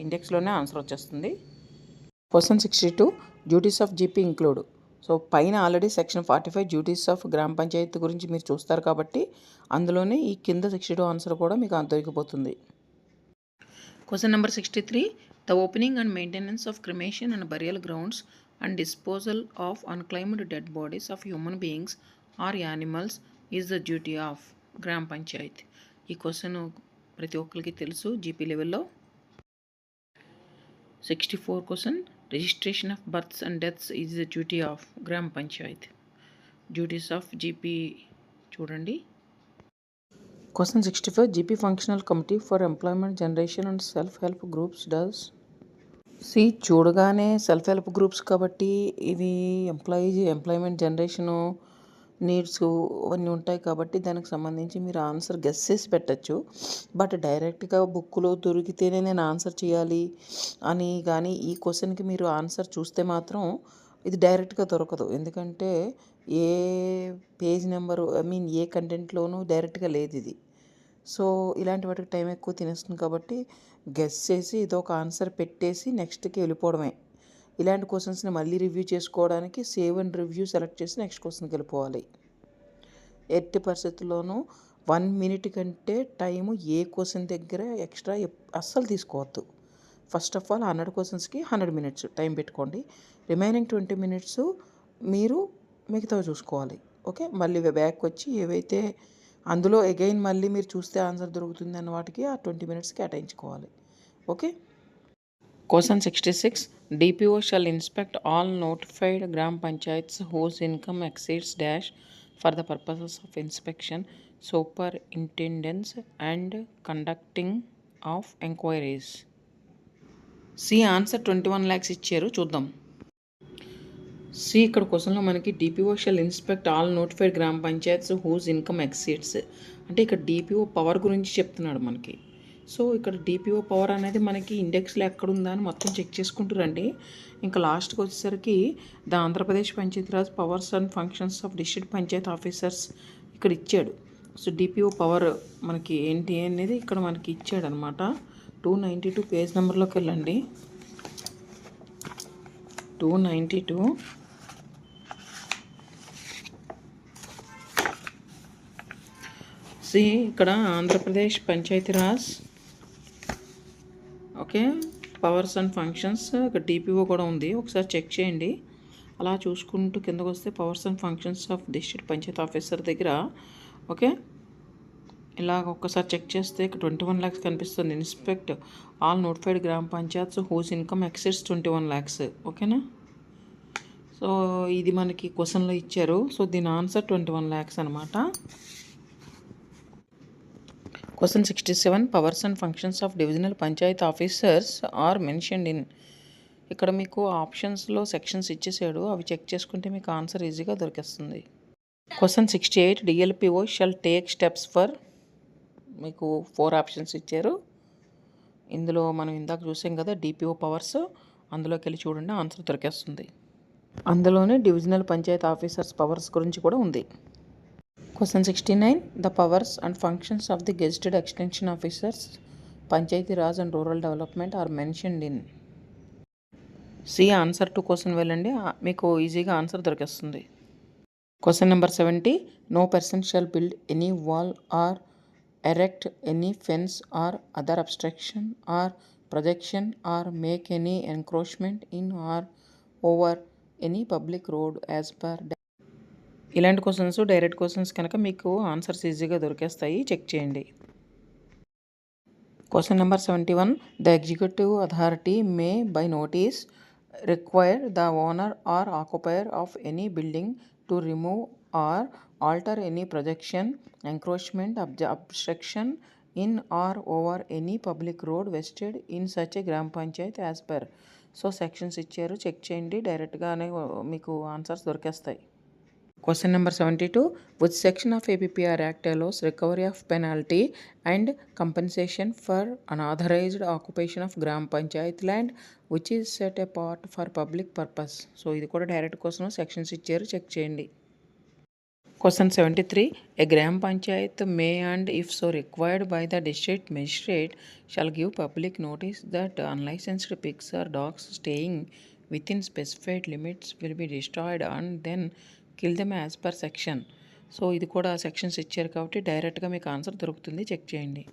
ఇండెక్స్లోనే answer వచ్చేస్తుంది. Question 62. Duties of GP include. So పైన already section 45 duties of Grama Panchayat గురించి మీరు చూస్తారు కాబట్టి అందులోనే ఈ కింద 62 ఆన్సర్ కూడా మీకు దొరికిపోతుంది. Question number 63. The opening and maintenance of cremation and burial grounds and disposal of unclaimed dead bodies of human beings or animals is the duty of గ్రామ పంచాయత్. ఈ క్వశ్చన్ ప్రతి ఒక్కరికి తెలుసు జీపీ లెవెల్లో. 64 question. Registration of births and deaths is the duty of Grama Panchayat. Duties of GP చూడండి. Question 65. GP functional committee for employment generation and self help groups does. చూడగానే self help groups కాబట్టి ఇది ఎంప్లాయ్మెంట్ జనరేషను నీడ్స్ అవన్నీ ఉంటాయి కాబట్టి దానికి సంబంధించి మీరు ఆన్సర్ గెస్ చేసి పెట్టచ్చు. బట్ డైరెక్ట్గా బుక్లో దొరికితేనే నేను ఆన్సర్ చేయాలి అని కానీ ఈ క్వశ్చన్కి మీరు ఆన్సర్ చూస్తే మాత్రం ఇది డైరెక్ట్గా దొరకదు. ఎందుకంటే ఏ పేజ్ నెంబరు ఏ కంటెంట్లోనూ డైరెక్ట్గా లేదు ఇది. సో ఇలాంటి వాటికి టైం ఎక్కువ తినేస్తుంది కాబట్టి గెస్ చేసి ఇదో ఒక ఆన్సర్ పెట్టేసి నెక్స్ట్కి వెళ్ళిపోవడమే. ఇలాంటి క్వశ్చన్స్ని మళ్ళీ రివ్యూ చేసుకోవడానికి సేవ్ అండ్ రివ్యూ సెలెక్ట్ చేసి నెక్స్ట్ క్వశ్చన్కి వెళ్ళిపోవాలి. ఎట్టి పరిస్థితుల్లోనూ 1 minute కంటే టైము ఏ క్వశ్చన్ దగ్గర ఎక్స్ట్రా అస్సలు తీసుకోవద్దు. ఫస్ట్ ఆఫ్ ఆల్ 100 క్వశ్చన్స్కి 100 minutes టైం పెట్టుకోండి. రిమైనింగ్ 20 minutes మీరు మిగతావి చూసుకోవాలి. ఓకే, మళ్ళీ బ్యాక్ వచ్చి ఏవైతే అందులో అగైన్ మళ్ళీ మీరు చూస్తే ఆన్సర్ దొరుకుతుంది అన్న వాటికి ఆ 20 minutes కేటాయించుకోవాలి. Okay. Question 66. DPO shall inspect all notified గ్రామ panchayats whose income exceeds dash for the purposes of inspection, superintendence and conducting of enquiries. Answer 21 lakhs ఇచ్చారు, చూద్దాం. ఇక్కడ క్వశ్చన్లో మనకి DPO shall inspect all notified గ్రామ పంచాయత్స్ హూజ్ ఇన్కమ్ ఎక్సీడ్స్ అంటే ఇక్కడ DPO power గురించి చెప్తున్నాడు మనకి. సో ఇక్కడ డిపిఓ పవర్ అనేది మనకి ఇండెక్స్లో ఎక్కడుందా అని మొత్తం చెక్ చేసుకుంటూ రండి. ఇంకా లాస్ట్కి వచ్చేసరికి the Andhra Pradesh Panchayati Raj powers and functions of district Panchayat officers ఇక్కడ ఇచ్చాడు. సో డిపిఓ పవర్ మనకి ఏంటి అనేది ఇక్కడ మనకి ఇచ్చాడు అనమాట. 292 పేజ్ నెంబర్లోకి వెళ్ళండి. 292. ఇక్కడ Andhra Pradesh Panchayati Raj okay powers and functions ఇక్కడ డిపిఓ కూడా ఉంది, ఒకసారి చెక్ చేయండి. అలా చూసుకుంటూ కిందకు వస్తే powers and functions of district Panchayat officer దగ్గర ఓకే ఇలా ఒక్కసారి చెక్ చేస్తే ఇక్కడ 21 lakhs కనిపిస్తుంది. ఇన్స్పెక్ట్ ఆల్ నోటిఫైడ్ గ్రామ panchayats whose income exceeds 21 lakhs. ఓకేనా. సో ఇది మనకి క్వశ్చన్లో ఇచ్చారు. సో దీని ఆన్సర్ 21 lakhs అనమాట. Question 67. Powers and functions of divisional panchayat officers are mentioned in. ఇక్కడ మీకు ఆప్షన్స్లో సెక్షన్స్ ఇచ్చేసాడు, అవి చెక్ చేసుకుంటే మీకు ఆన్సర్ ఈజీగా దొరికేస్తుంది. Question 68. DLPO shall take steps for. మీకు 4 ఆప్షన్స్ ఇచ్చారు. ఇందులో మనం ఇందాక చూసాం కదా డిపిఓ పవర్స్, అందులోకి వెళ్ళి చూడండి ఆన్సర్ దొరికేస్తుంది. అందులోనే డివిజనల్ పంచాయత్ ఆఫీసర్స్ పవర్స్ గురించి కూడా ఉంది. Question 69. The powers and functions of the gazetted extension officers, Panchayati Raj and Rural Development are mentioned in. See answer to question వెళ్ళండి, మీకు ఈజీగా answer దొరికేస్తుంది. Question number 70. No person shall build any wall or erect any fence or other obstruction or projection or make any encroachment in or over any public road as per. ఇలాంటి questions direct questions కనుక మీకు answers ఈజీగా దొరికేస్తాయి, check చేయండి. Question number 71. The executive authority may by notice require the owner or occupier of any building to remove or alter any projection, encroachment, obstruction in or over any public road vested in such a Grama Panchayat as per. So sections ఇచ్చారు, check చేయండి, డైరెక్ట్గానే మీకు answers దొరికేస్తాయి. Question number 72. Which section of APPR Act allows recovery of penalty and compensation for unauthorized occupation of Gram Panchayat land which is set apart for public purpose? So ఇది కూడా direct question, sections ఇచ్చారు, check చేయండి. Question 73. A Gram Panchayat may and if so required by the district magistrate shall give public notice that unlicensed pigs or dogs staying within specified limits will be destroyed and then kill them as per section. So ఇది కూడా sections ఇచ్చారు కాబట్టి డైరెక్ట్గా మీకు answer దొరుకుతుంది, check చేయండి.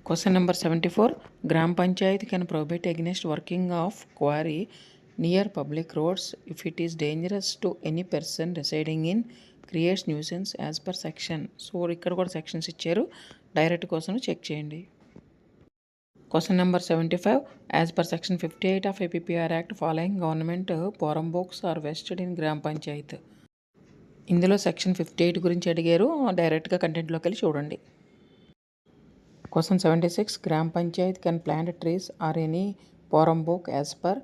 Question number 74. గ్రామ Panchayat can prohibit against working of quarry near public roads if it is dangerous to any person రెసైడింగ్ in creates nuisance as per section. So ఇక్కడ కూడా సెక్షన్స్ ఇచ్చారు, డైరెక్ట్ కోసం చెక్ చేయండి. Question number 75. As per section 58 of APPR Act, following government forum books are vested in Gram Panchayat. ఇందులో section 58 గురించి అడిగారు, డైరెక్ట్గా కంటెంట్లోకి వెళ్ళి చూడండి. Question 76. గ్రామ Panchayat can plant trees or any forum book as per.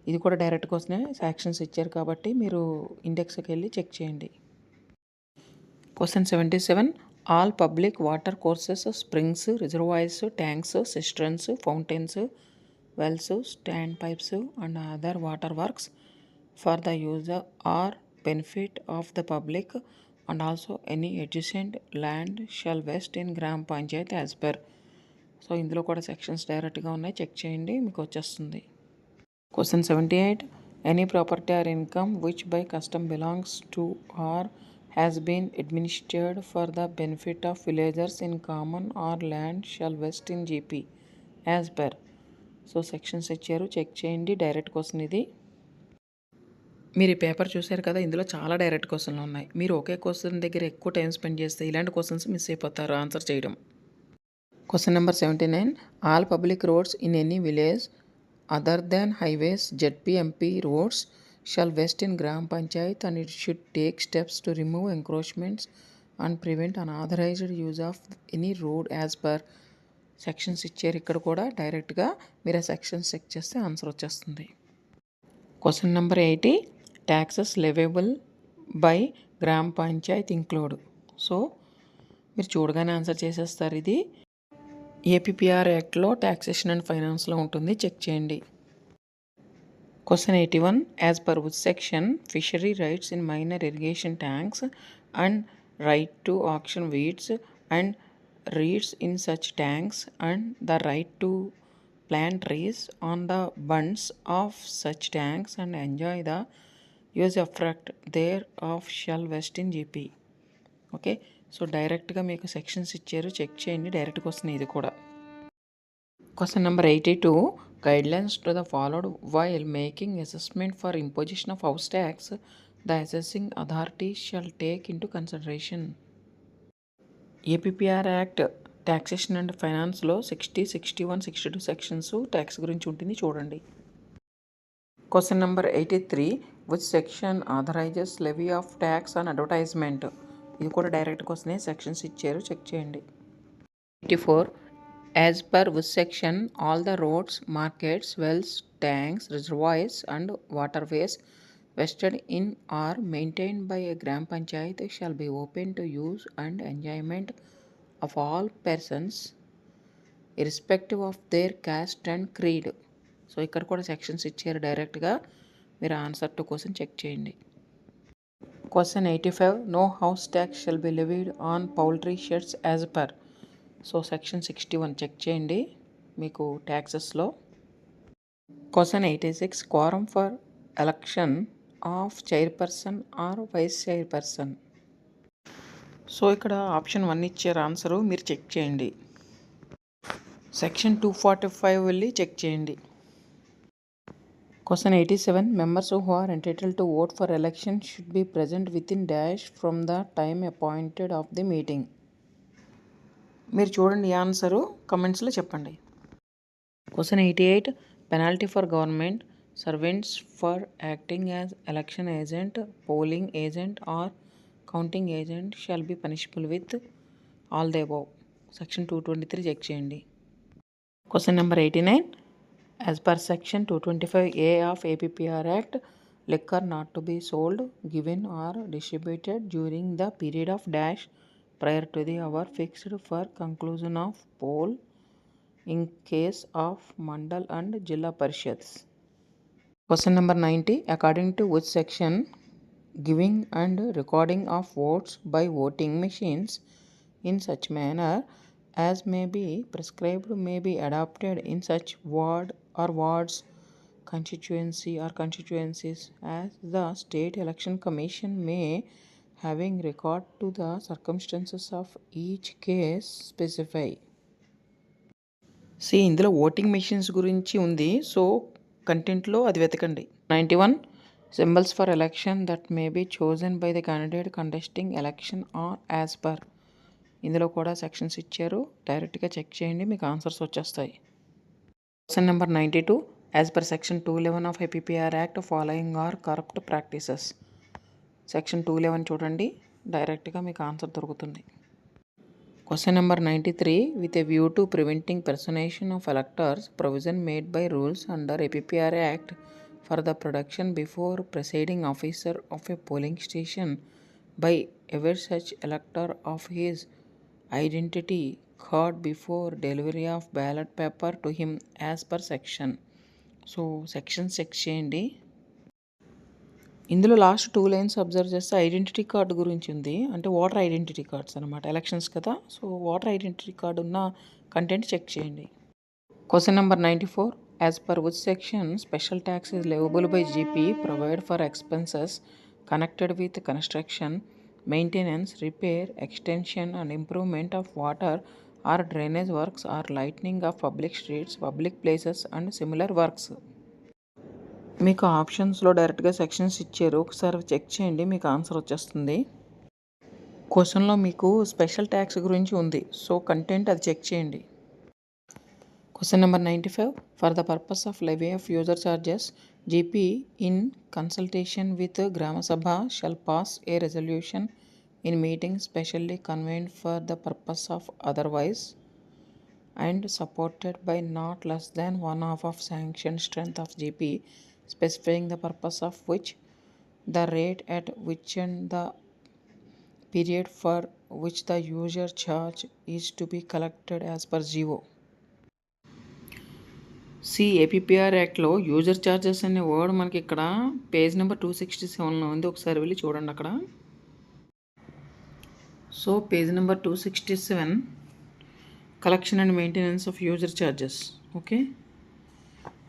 ఇది కూడా డైరెక్ట్ కోసమే, సెక్షన్స్ ఇచ్చారు కాబట్టి మీరు ఇండెక్స్కి వెళ్ళి చెక్ చేయండి. Question 77. All public water courses, springs, reservoirs, tanks, cisterns, fountains, wells, standpipes and other water works for the use or benefit of the public and also any adjacent land shall vest in Gram Panchayat as per. So ఇందులో కూడా sections డైరెక్ట్గా ఉన్నాయి, check చేయండి, మీకు వచ్చేస్తుంది. Question 78. Any property or income which by custom belongs to or has been administered for the benefit of villagers in common or land shall vest in GP as per. So sections ఇచ్చారు, check చేయండి, direct question ఇది. మీరు ఈ paper చూశారు కదా, ఇందులో చాలా direct క్వశ్చన్లు ఉన్నాయి. మీరు ఒకే క్వశ్చన్ దగ్గర ఎక్కువ టైం స్పెండ్ చేస్తే ఇలాంటి క్వశ్చన్స్ మిస్ అయిపోతారు ఆన్సర్ చేయడం. Question number 79. All public roads in any village other than highways ZPMP roads shall vest in Gram Panchayat and it should take steps to remove encroachments and prevent unauthorized use of any road as per. Sections ఇచ్చారు, ఇక్కడ కూడా డైరెక్ట్గా మీరు ఆ sections check చేస్తే answer వచ్చేస్తుంది. Question number 80. Taxes లెవేబుల్ by గ్రామ Panchayat include. So మీరు చూడగానే ఆన్సర్ చేసేస్తారు. ఇది APPR యాక్ట్లో ట్యాక్సేషన్ అండ్ ఫైనాన్స్లో ఉంటుంది, చెక్ చేయండి. Question 81. As per which section fishery rights in minor irrigation tanks and right to auction weeds and reeds in such tanks and the right to plant trees on the bunds of such tanks and enjoy the use effect thereof shall vest in GP. Okay, so డైరెక్ట్గా మీకు sections ఇచ్చారు, check చేయండి, డైరెక్ట్గా వస్తుంది ఇది కూడా. Question number 82. Guidelines to the followed while making assessment for imposition of house tax, the assessing authority shall take into consideration. APPR Act taxation and finance లో 60, 61, 62 sections tax గురించి ఉంటుంది, చూడండి. Question number 83. Which section authorizes levy of tax on advertisement? ఇది కూడా direct కోసమే, sections ఇచ్చారు, check చేయండి. 84. As per which section all the roads, markets, wells, tanks, reservoirs and waterways vested in or maintained by a Gram Panchayat shall be open to use and enjoyment of all persons irrespective of their caste and creed. So ఇక్కడ కూడా sections ఇచ్చారు డైరెక్ట్గా. మీరు answer 2 కోసం check చేయండి. Question 85, no house tax shall be levied on poultry sheds as per. So section 61 check చేయండి మీకు ట్యాక్సెస్లో. Question 86, quorum for election of chairperson or vice chairperson. So ఇక్కడ ఆప్షన్ 1 ఇచ్చారు ఆన్సరు, మీరు చెక్ చేయండి. సెక్షన్ 245 వెళ్ళి చెక్ చేయండి. Question 87, members who are entitled to vote for election should be present with in dash from the time appointed of the meeting. మీరు చూడండి answer, కమెంట్స్లో చెప్పండి. Question 88, penalty for government servants for acting as election agent, polling agent or counting agent shall be punishable with all the above. Section 223 check చేయండి. Question number 89, as per section 225A of APPR Act, liquor not to be sold, given or distributed during the period of dash prior to the hour fixed for conclusion of poll in case of Mandal and Jilla Parishads. Question number 90, according to which section giving and recording of votes by voting machines in such manner as may be prescribed may be adopted in such ward or wards, constituency or constituencies as the State Election Commission may, having regard to the circumstances of each case, specify. See, ఇందులో voting machines గురించి ఉంది, so కంటెంట్లో అది వెతకండి. 91, symbols for election that may be chosen by the candidate contesting election or as per. ఇందులో కూడా sections ఇచ్చారు, డైరెక్ట్గా చెక్ చేయండి, మీకు ఆన్సర్స్ వచ్చేస్తాయి. Question number 92, as per section 211 of APPR act following are corrupt practices. Section 211 చూడండి, డైరెక్ట్గా మీకు ఆన్సర్ దొరుకుతుంది. Question number 93, with a view to preventing personation of electors, provision made by rules under APPR act for the production before presiding officer of a polling station by ever such elector of his identity card before delivery of ballot paper to him as per section. So section check చేయండి. ఇందులో last 2 lines observe చేస్తే identity card గురించి ఉంది, అంటే voter identity cards అనమాట, elections కదా. So voter identity card ఉన్న content check చేయండి. Question number 94, as per which section special tax is leviable by GP provide for expenses connected with construction, maintenance, repair, extension and improvement of water or drainage works or lightening of public streets, public places and similar works. మీకు ఆప్షన్స్లో డైరెక్ట్గా sections ఇచ్చారు, ఒకసారి check చేయండి, మీకు answer వచ్చేస్తుంది. క్వశ్చన్లో మీకు స్పెషల్ ట్యాక్స్ గురించి ఉంది, సో కంటెంట్ అది చెక్ చేయండి. Question number 95, for the purpose of levy of user charges, GP in consultation with Grama Sabha shall pass a resolution in meeting specially convened for the purpose of otherwise and supported by not less than 1/2 of sanctioned strength of GP, specifying the purpose of which, the rate at which and the period for which the user charge is to be collected as per GO. ఏపీపీఆర్ యాక్ట్లో user charges అనే word మనకి ఇక్కడ page number 267లో ఉంది, ఒకసారి వెళ్ళి చూడండి అక్కడ. So page number 267, collection and maintenance of user charges. Okay,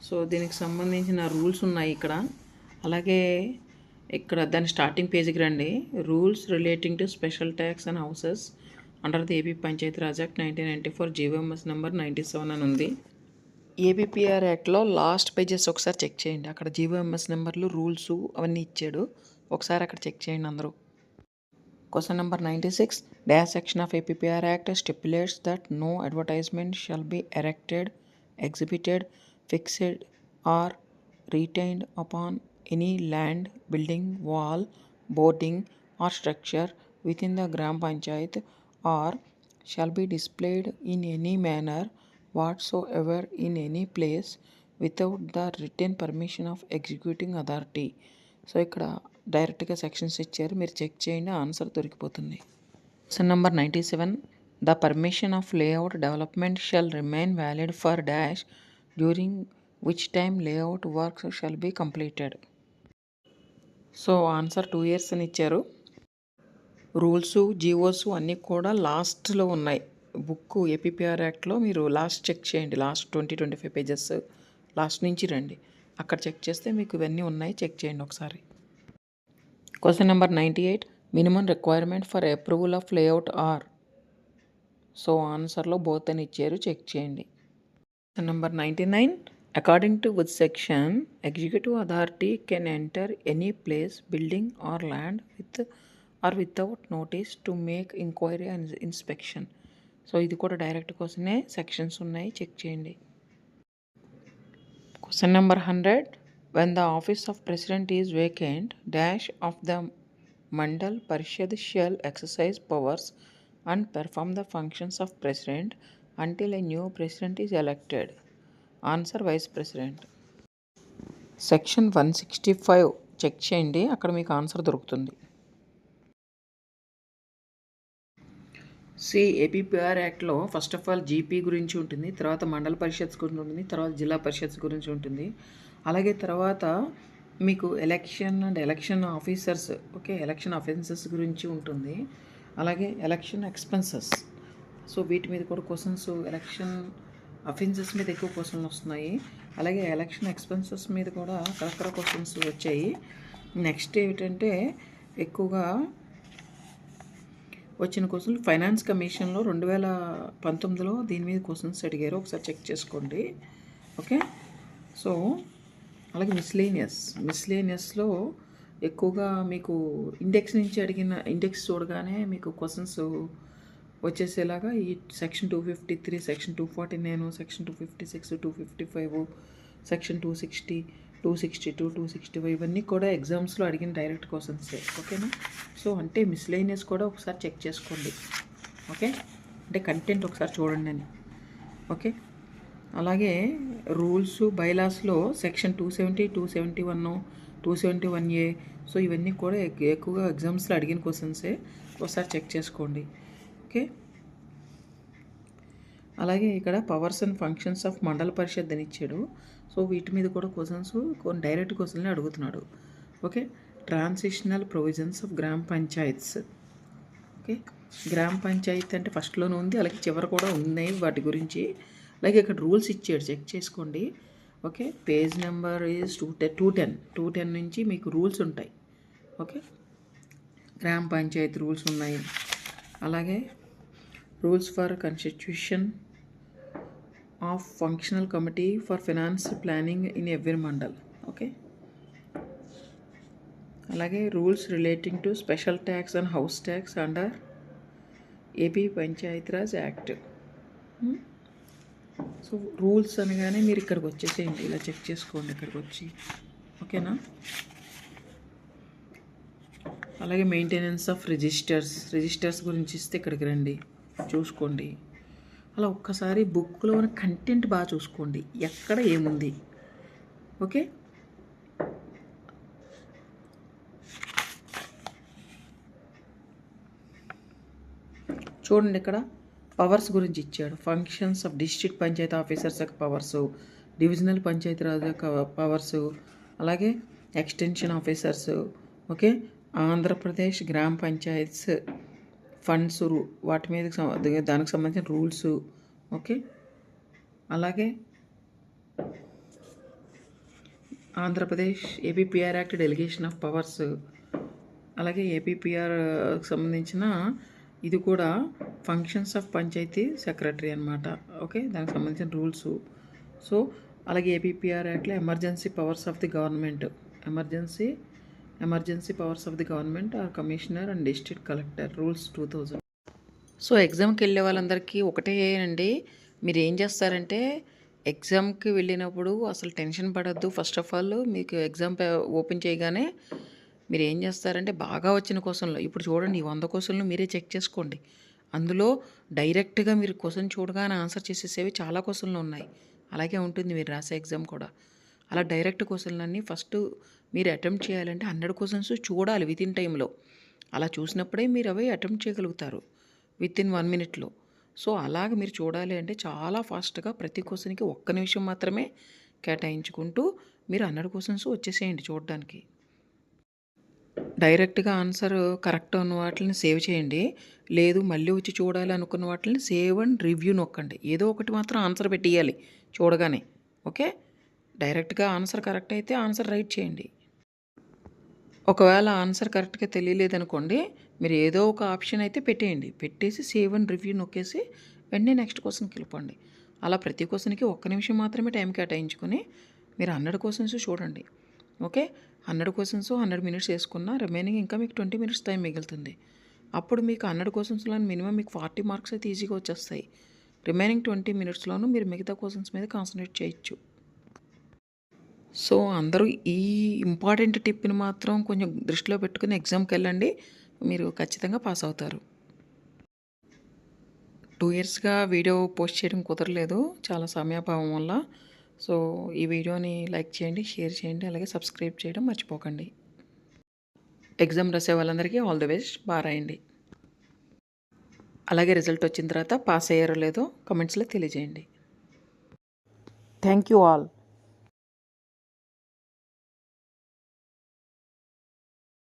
so దీనికి సంబంధించిన రూల్స్ ఉన్నాయి ఇక్కడ. అలాగే ఇక్కడ దాని స్టార్టింగ్ పేజీకి రండి. Rules relating to special tax and houses under the AP panchayati Raj act 1994 GOMS number 97 అని ఉంది. ఏపీపీఆర్ యాక్ట్లో లాస్ట్ పేజెస్ ఒకసారి చెక్ చేయండి, అక్కడ జీవోఎంఎస్ నెంబర్లు, రూల్స్ అవన్నీ ఇచ్చాడు, ఒకసారి అక్కడ చెక్ చేయండి అందరూ. Question number 96, dash section of APPR act stipulates that no advertisement shall be erected, exhibited, fixed or retained upon any land, building, wall, boarding or structure within the Gram Panchayat or shall be displayed in any manner whatsoever in any place without the written permission of executing authority. So ఇక్కడ డైరెక్ట్గా sections ఇచ్చారు, మీరు check చేయండి, answer దొరికిపోతుంది. Question number 97, the permission of layout development shall remain valid for dash during which time layout works shall be completed. So answer 2 years అని ఇచ్చారు. Rules GOs అన్నీ కూడా లాస్ట్లో ఉన్నాయి. బుక్ ఏపీపీఆర్ యాక్ట్లో మీరు లాస్ట్ చెక్ చేయండి. లాస్ట్ 20-25 pages లాస్ట్ నుంచి రండి. అక్కడ చెక్ చేస్తే మీకు ఇవన్నీ ఉన్నాయి. చెక్ చేయండి ఒకసారి. Question number 98, minimum requirement for approval of layout are. So ఆన్సర్లో బోత్ అని ఇచ్చారు. చెక్ చేయండి. Question number 99, according to which section executive authority can enter any place, building or land with or without notice to make enquiry and inspection. So ఇది కూడా direct క్వశ్చనే. Sections ఉన్నాయి. Check చేయండి. Question number 100, when the office of president is vacant, dash of the mandal parishad shall exercise powers and perform the functions of president until a new president is elected. Answer vice president. Section 165 check చేయండి. అక్కడ మీకు answer దొరుకుతుంది. ఏపీపీఆర్ యాక్ట్లో first of all GP గురించి ఉంటుంది, తర్వాత మండల పరిషత్స్ గురించి ఉంటుంది, తర్వాత జిల్లా పరిషత్స్ గురించి ఉంటుంది. అలాగే తర్వాత మీకు election and election officers, okay, election offences గురించి ఉంటుంది. అలాగే ఎలక్షన్ ఎక్స్పెన్సెస్. సో వీటి మీద కూడా క్వశ్చన్స్, ఎలక్షన్ అఫెన్సెస్ మీద ఎక్కువ క్వశ్చన్లు వస్తున్నాయి. అలాగే ఎలక్షన్ ఎక్స్పెన్సెస్ మీద కూడా అక్కడక్కడ క్వశ్చన్స్ వచ్చాయి. నెక్స్ట్ ఏమిటంటే ఎక్కువగా వచ్చిన క్వశ్చన్లు ఫైనాన్స్ కమిషన్లో 2019లో దీని మీద క్వశ్చన్స్ అడిగారు. ఒకసారి చెక్ చేసుకోండి. ఓకే. సో అలాగే మిస్లేనియస్లో ఎక్కువగా మీకు ఇండెక్స్ నుంచి అడిగిన ఇండెక్స్ చూడగానే మీకు క్వశ్చన్స్ వచ్చేసేలాగా ఈ సెక్షన్ 253, సెక్షన్ 249, సెక్షన్ 256, 255, సెక్షన్ 260, 262, 265 ఇవన్నీ కూడా ఎగ్జామ్స్లో అడిగిన డైరెక్ట్ క్వశ్చన్సే. ఓకేనా. సో అంటే మిస్లేనియస్ కూడా ఒకసారి చెక్ చేసుకోండి. ఓకే, అంటే కంటెంట్ ఒకసారి చూడండి అని. ఓకే. అలాగే రూల్స్ బైలాస్లో సెక్షన్ 270, 271, 271A, సో ఇవన్నీ కూడా ఎక్కువగా ఎగ్జామ్స్లో అడిగిన క్వశ్చన్సే. ఒకసారి చెక్ చేసుకోండి. ఓకే. అలాగే ఇక్కడ పవర్స్ అండ్ ఫంక్షన్స్ ఆఫ్ మండల పరిషత్ అని ఇచ్చాడు. సో వీటి మీద కూడా క్వశ్చన్స్ కొన్ని డైరెక్ట్ క్వశ్చన్లే అడుగుతున్నాడు. ఓకే. ట్రాన్సిషనల్ ప్రొవిజన్స్ ఆఫ్ గ్రామ పంచాయత్స్. ఓకే. గ్రామ పంచాయత్ అంటే ఫస్ట్లోనే ఉంది, అలాగే చివరి కూడా ఉన్నాయి వాటి గురించి. అలాగే ఇక్కడ రూల్స్ ఇచ్చాడు, చెక్ చేసుకోండి. ఓకే. పేజ్ నెంబర్ ఈజ్ 210 నుంచి మీకు రూల్స్ ఉంటాయి. ఓకే. గ్రామ పంచాయతీ రూల్స్ ఉన్నాయి. అలాగే rules for constitution of functional committee for finance planning in every mandal. Okay. అలాగే rules relating to special tax and house tax under AP Panchayati Raj act. So rules అనగానే మీరు ఇక్కడికి వచ్చేసేయండి, ఇలా చెక్ చేసుకోండి ఇక్కడికి వచ్చి. ఓకేనా. అలాగే మెయింటెనెన్స్ ఆఫ్ రిజిస్టర్స్ గురించి ఇస్తే ఇక్కడికి రండి, చూసుకోండి. అలా ఒక్కసారి బుక్లో ఉన్న కంటెంట్ బాగా చూసుకోండి, ఎక్కడ ఏముంది. ఓకే. చూడండి, ఇక్కడ పవర్స్ గురించి ఇచ్చాడు. Functions of district panchayat officers యొక్క పవర్స్, డివిజనల్ పంచాయతీరాజ్ యొక్క పవర్స్, అలాగే ఎక్స్టెన్షన్ ఆఫీసర్స్. ఓకే. ఆంధ్రప్రదేశ్ గ్రామ పంచాయత్స్ ఫండ్స్ వాటి మీద దానికి సంబంధించిన రూల్స్. ఓకే. అలాగే Andhra Pradesh APPR act delegation of powers, అలాగే ఏపీపీఆర్ సంబంధించిన ఇది కూడా ఫంక్షన్స్ ఆఫ్ పంచాయతీ సెక్రటరీ అనమాట. ఓకే. దానికి సంబంధించిన రూల్స్. సో అలాగే ఏపీపీఆర్ యాక్ట్లో emergency powers of the government, emergency powers of the government or commissioner and district collector rules 2000. So ఎగ్జామ్కి వెళ్ళే వాళ్ళందరికీ ఒకటే అండి, మీరు ఏం చేస్తారంటే ఎగ్జామ్కి వెళ్ళినప్పుడు అసలు టెన్షన్ పడద్దు. ఫస్ట్ ఆఫ్ ఆల్ మీకు ఎగ్జామ్ ఓపెన్ చేయగానే మీరు ఏం చేస్తారంటే బాగా వచ్చిన క్వశ్చన్లు ఇప్పుడు చూడండి, 100 క్వశ్చన్లు మీరే చెక్ చేసుకోండి. అందులో డైరెక్ట్గా మీరు క్వశ్చన్ చూడగానే ఆన్సర్ చేసేసేవి చాలా క్వశ్చన్లు ఉన్నాయి. అలాగే ఉంటుంది మీరు రాసే ఎగ్జామ్ కూడా. అలా డైరెక్ట్ క్వశ్చన్లన్నీ ఫస్ట్ మీరు అటెంప్ట్ చేయాలంటే 100 క్వశ్చన్స్ చూడాలి వితిన్ టైంలో. అలా చూసినప్పుడే మీరు అవి అటెంప్ట్ చేయగలుగుతారు వితిన్ 1 minute. సో అలాగ మీరు చూడాలి అంటే చాలా ఫాస్ట్గా ప్రతి క్వశ్చన్కి ఒక్క నిమిషం మాత్రమే కేటాయించుకుంటూ మీరు 100 క్వశ్చన్స్ వచ్చేసేయండి చూడడానికి. డైరెక్ట్‌గా ఆన్సర్ కరెక్ట్ ఉన్న వాటిని సేవ్ చేయండి. లేదు మళ్ళీ వచ్చి చూడాలి అనుకున్న వాటిని సేవ్ అండ్ రివ్యూ నొక్కండి. ఏదో ఒకటి మాత్రం ఆన్సర్ పెట్టేయాలి చూడగానే. ఓకే. డైరెక్ట్‌గా ఆన్సర్ కరెక్ట్ అయితే ఆన్సర్ రైట్ చేయండి. ఒకవేళ ఆన్సర్ కరెక్ట్‌గా తెలియలేదనుకోండి, మీరు ఏదో ఒక ఆప్షన్ అయితే పెట్టేయండి. పెట్టేసి సేవ్ అండ్ రివ్యూ నొక్కేసి వెంటనే నెక్స్ట్ క్వశ్చన్‌కి వెళ్ళిపోండి. అలా ప్రతి క్వశ్చన్‌కి ఒక్క నిమిషం మాత్రమే టైం కేటాయించుకొని మీరు 100 క్వశ్చన్స్ చూడండి. ఓకే. 100 క్వశ్చన్స్ 100 మినిట్స్ వేసుకున్న రిమైనింగ్ ఇంకా మీకు 20 మినిట్స్ టైం మిగులుతుంది. అప్పుడు మీకు 100 క్వశ్చన్స్‌లో మినిమమ్ మీకు 40 మార్క్స్ అయితే ఈజీగా వచ్చేస్తాయి. రిమైనింగ్ 20 మినిట్స్‌లోనూ మీరు మిగతా క్వశ్చన్స్ మీద కాన్సంట్రేట్ చేయొచ్చు. సో అందరూ ఈ ఇంపార్టెంట్ టిప్‌ని మాత్రం కొంచెం దృష్టిలో పెట్టుకొని ఎగ్జామ్‌కెళ్ళండి. మీరు ఖచ్చితంగా పాస్ అవుతారు. 2 ఇయర్స్‌గా వీడియో పోస్ట్ చేయడం కుదరలేదు. చాలా సమయాభావం వల్ల. సో ఈ వీడియోని లైక్ చేయండి, షేర్ చేయండి, అలాగే సబ్స్క్రైబ్ చేయడం మర్చిపోకండి. ఎగ్జామ్ రాసే వాళ్ళందరికీ ఆల్ ది బెస్ట్. బాగా రాయండి. అలాగే రిజల్ట్ వచ్చిన తర్వాత పాస్ అయ్యారో లేదో కామెంట్స్‌లో తెలియజేయండి. Thank you all.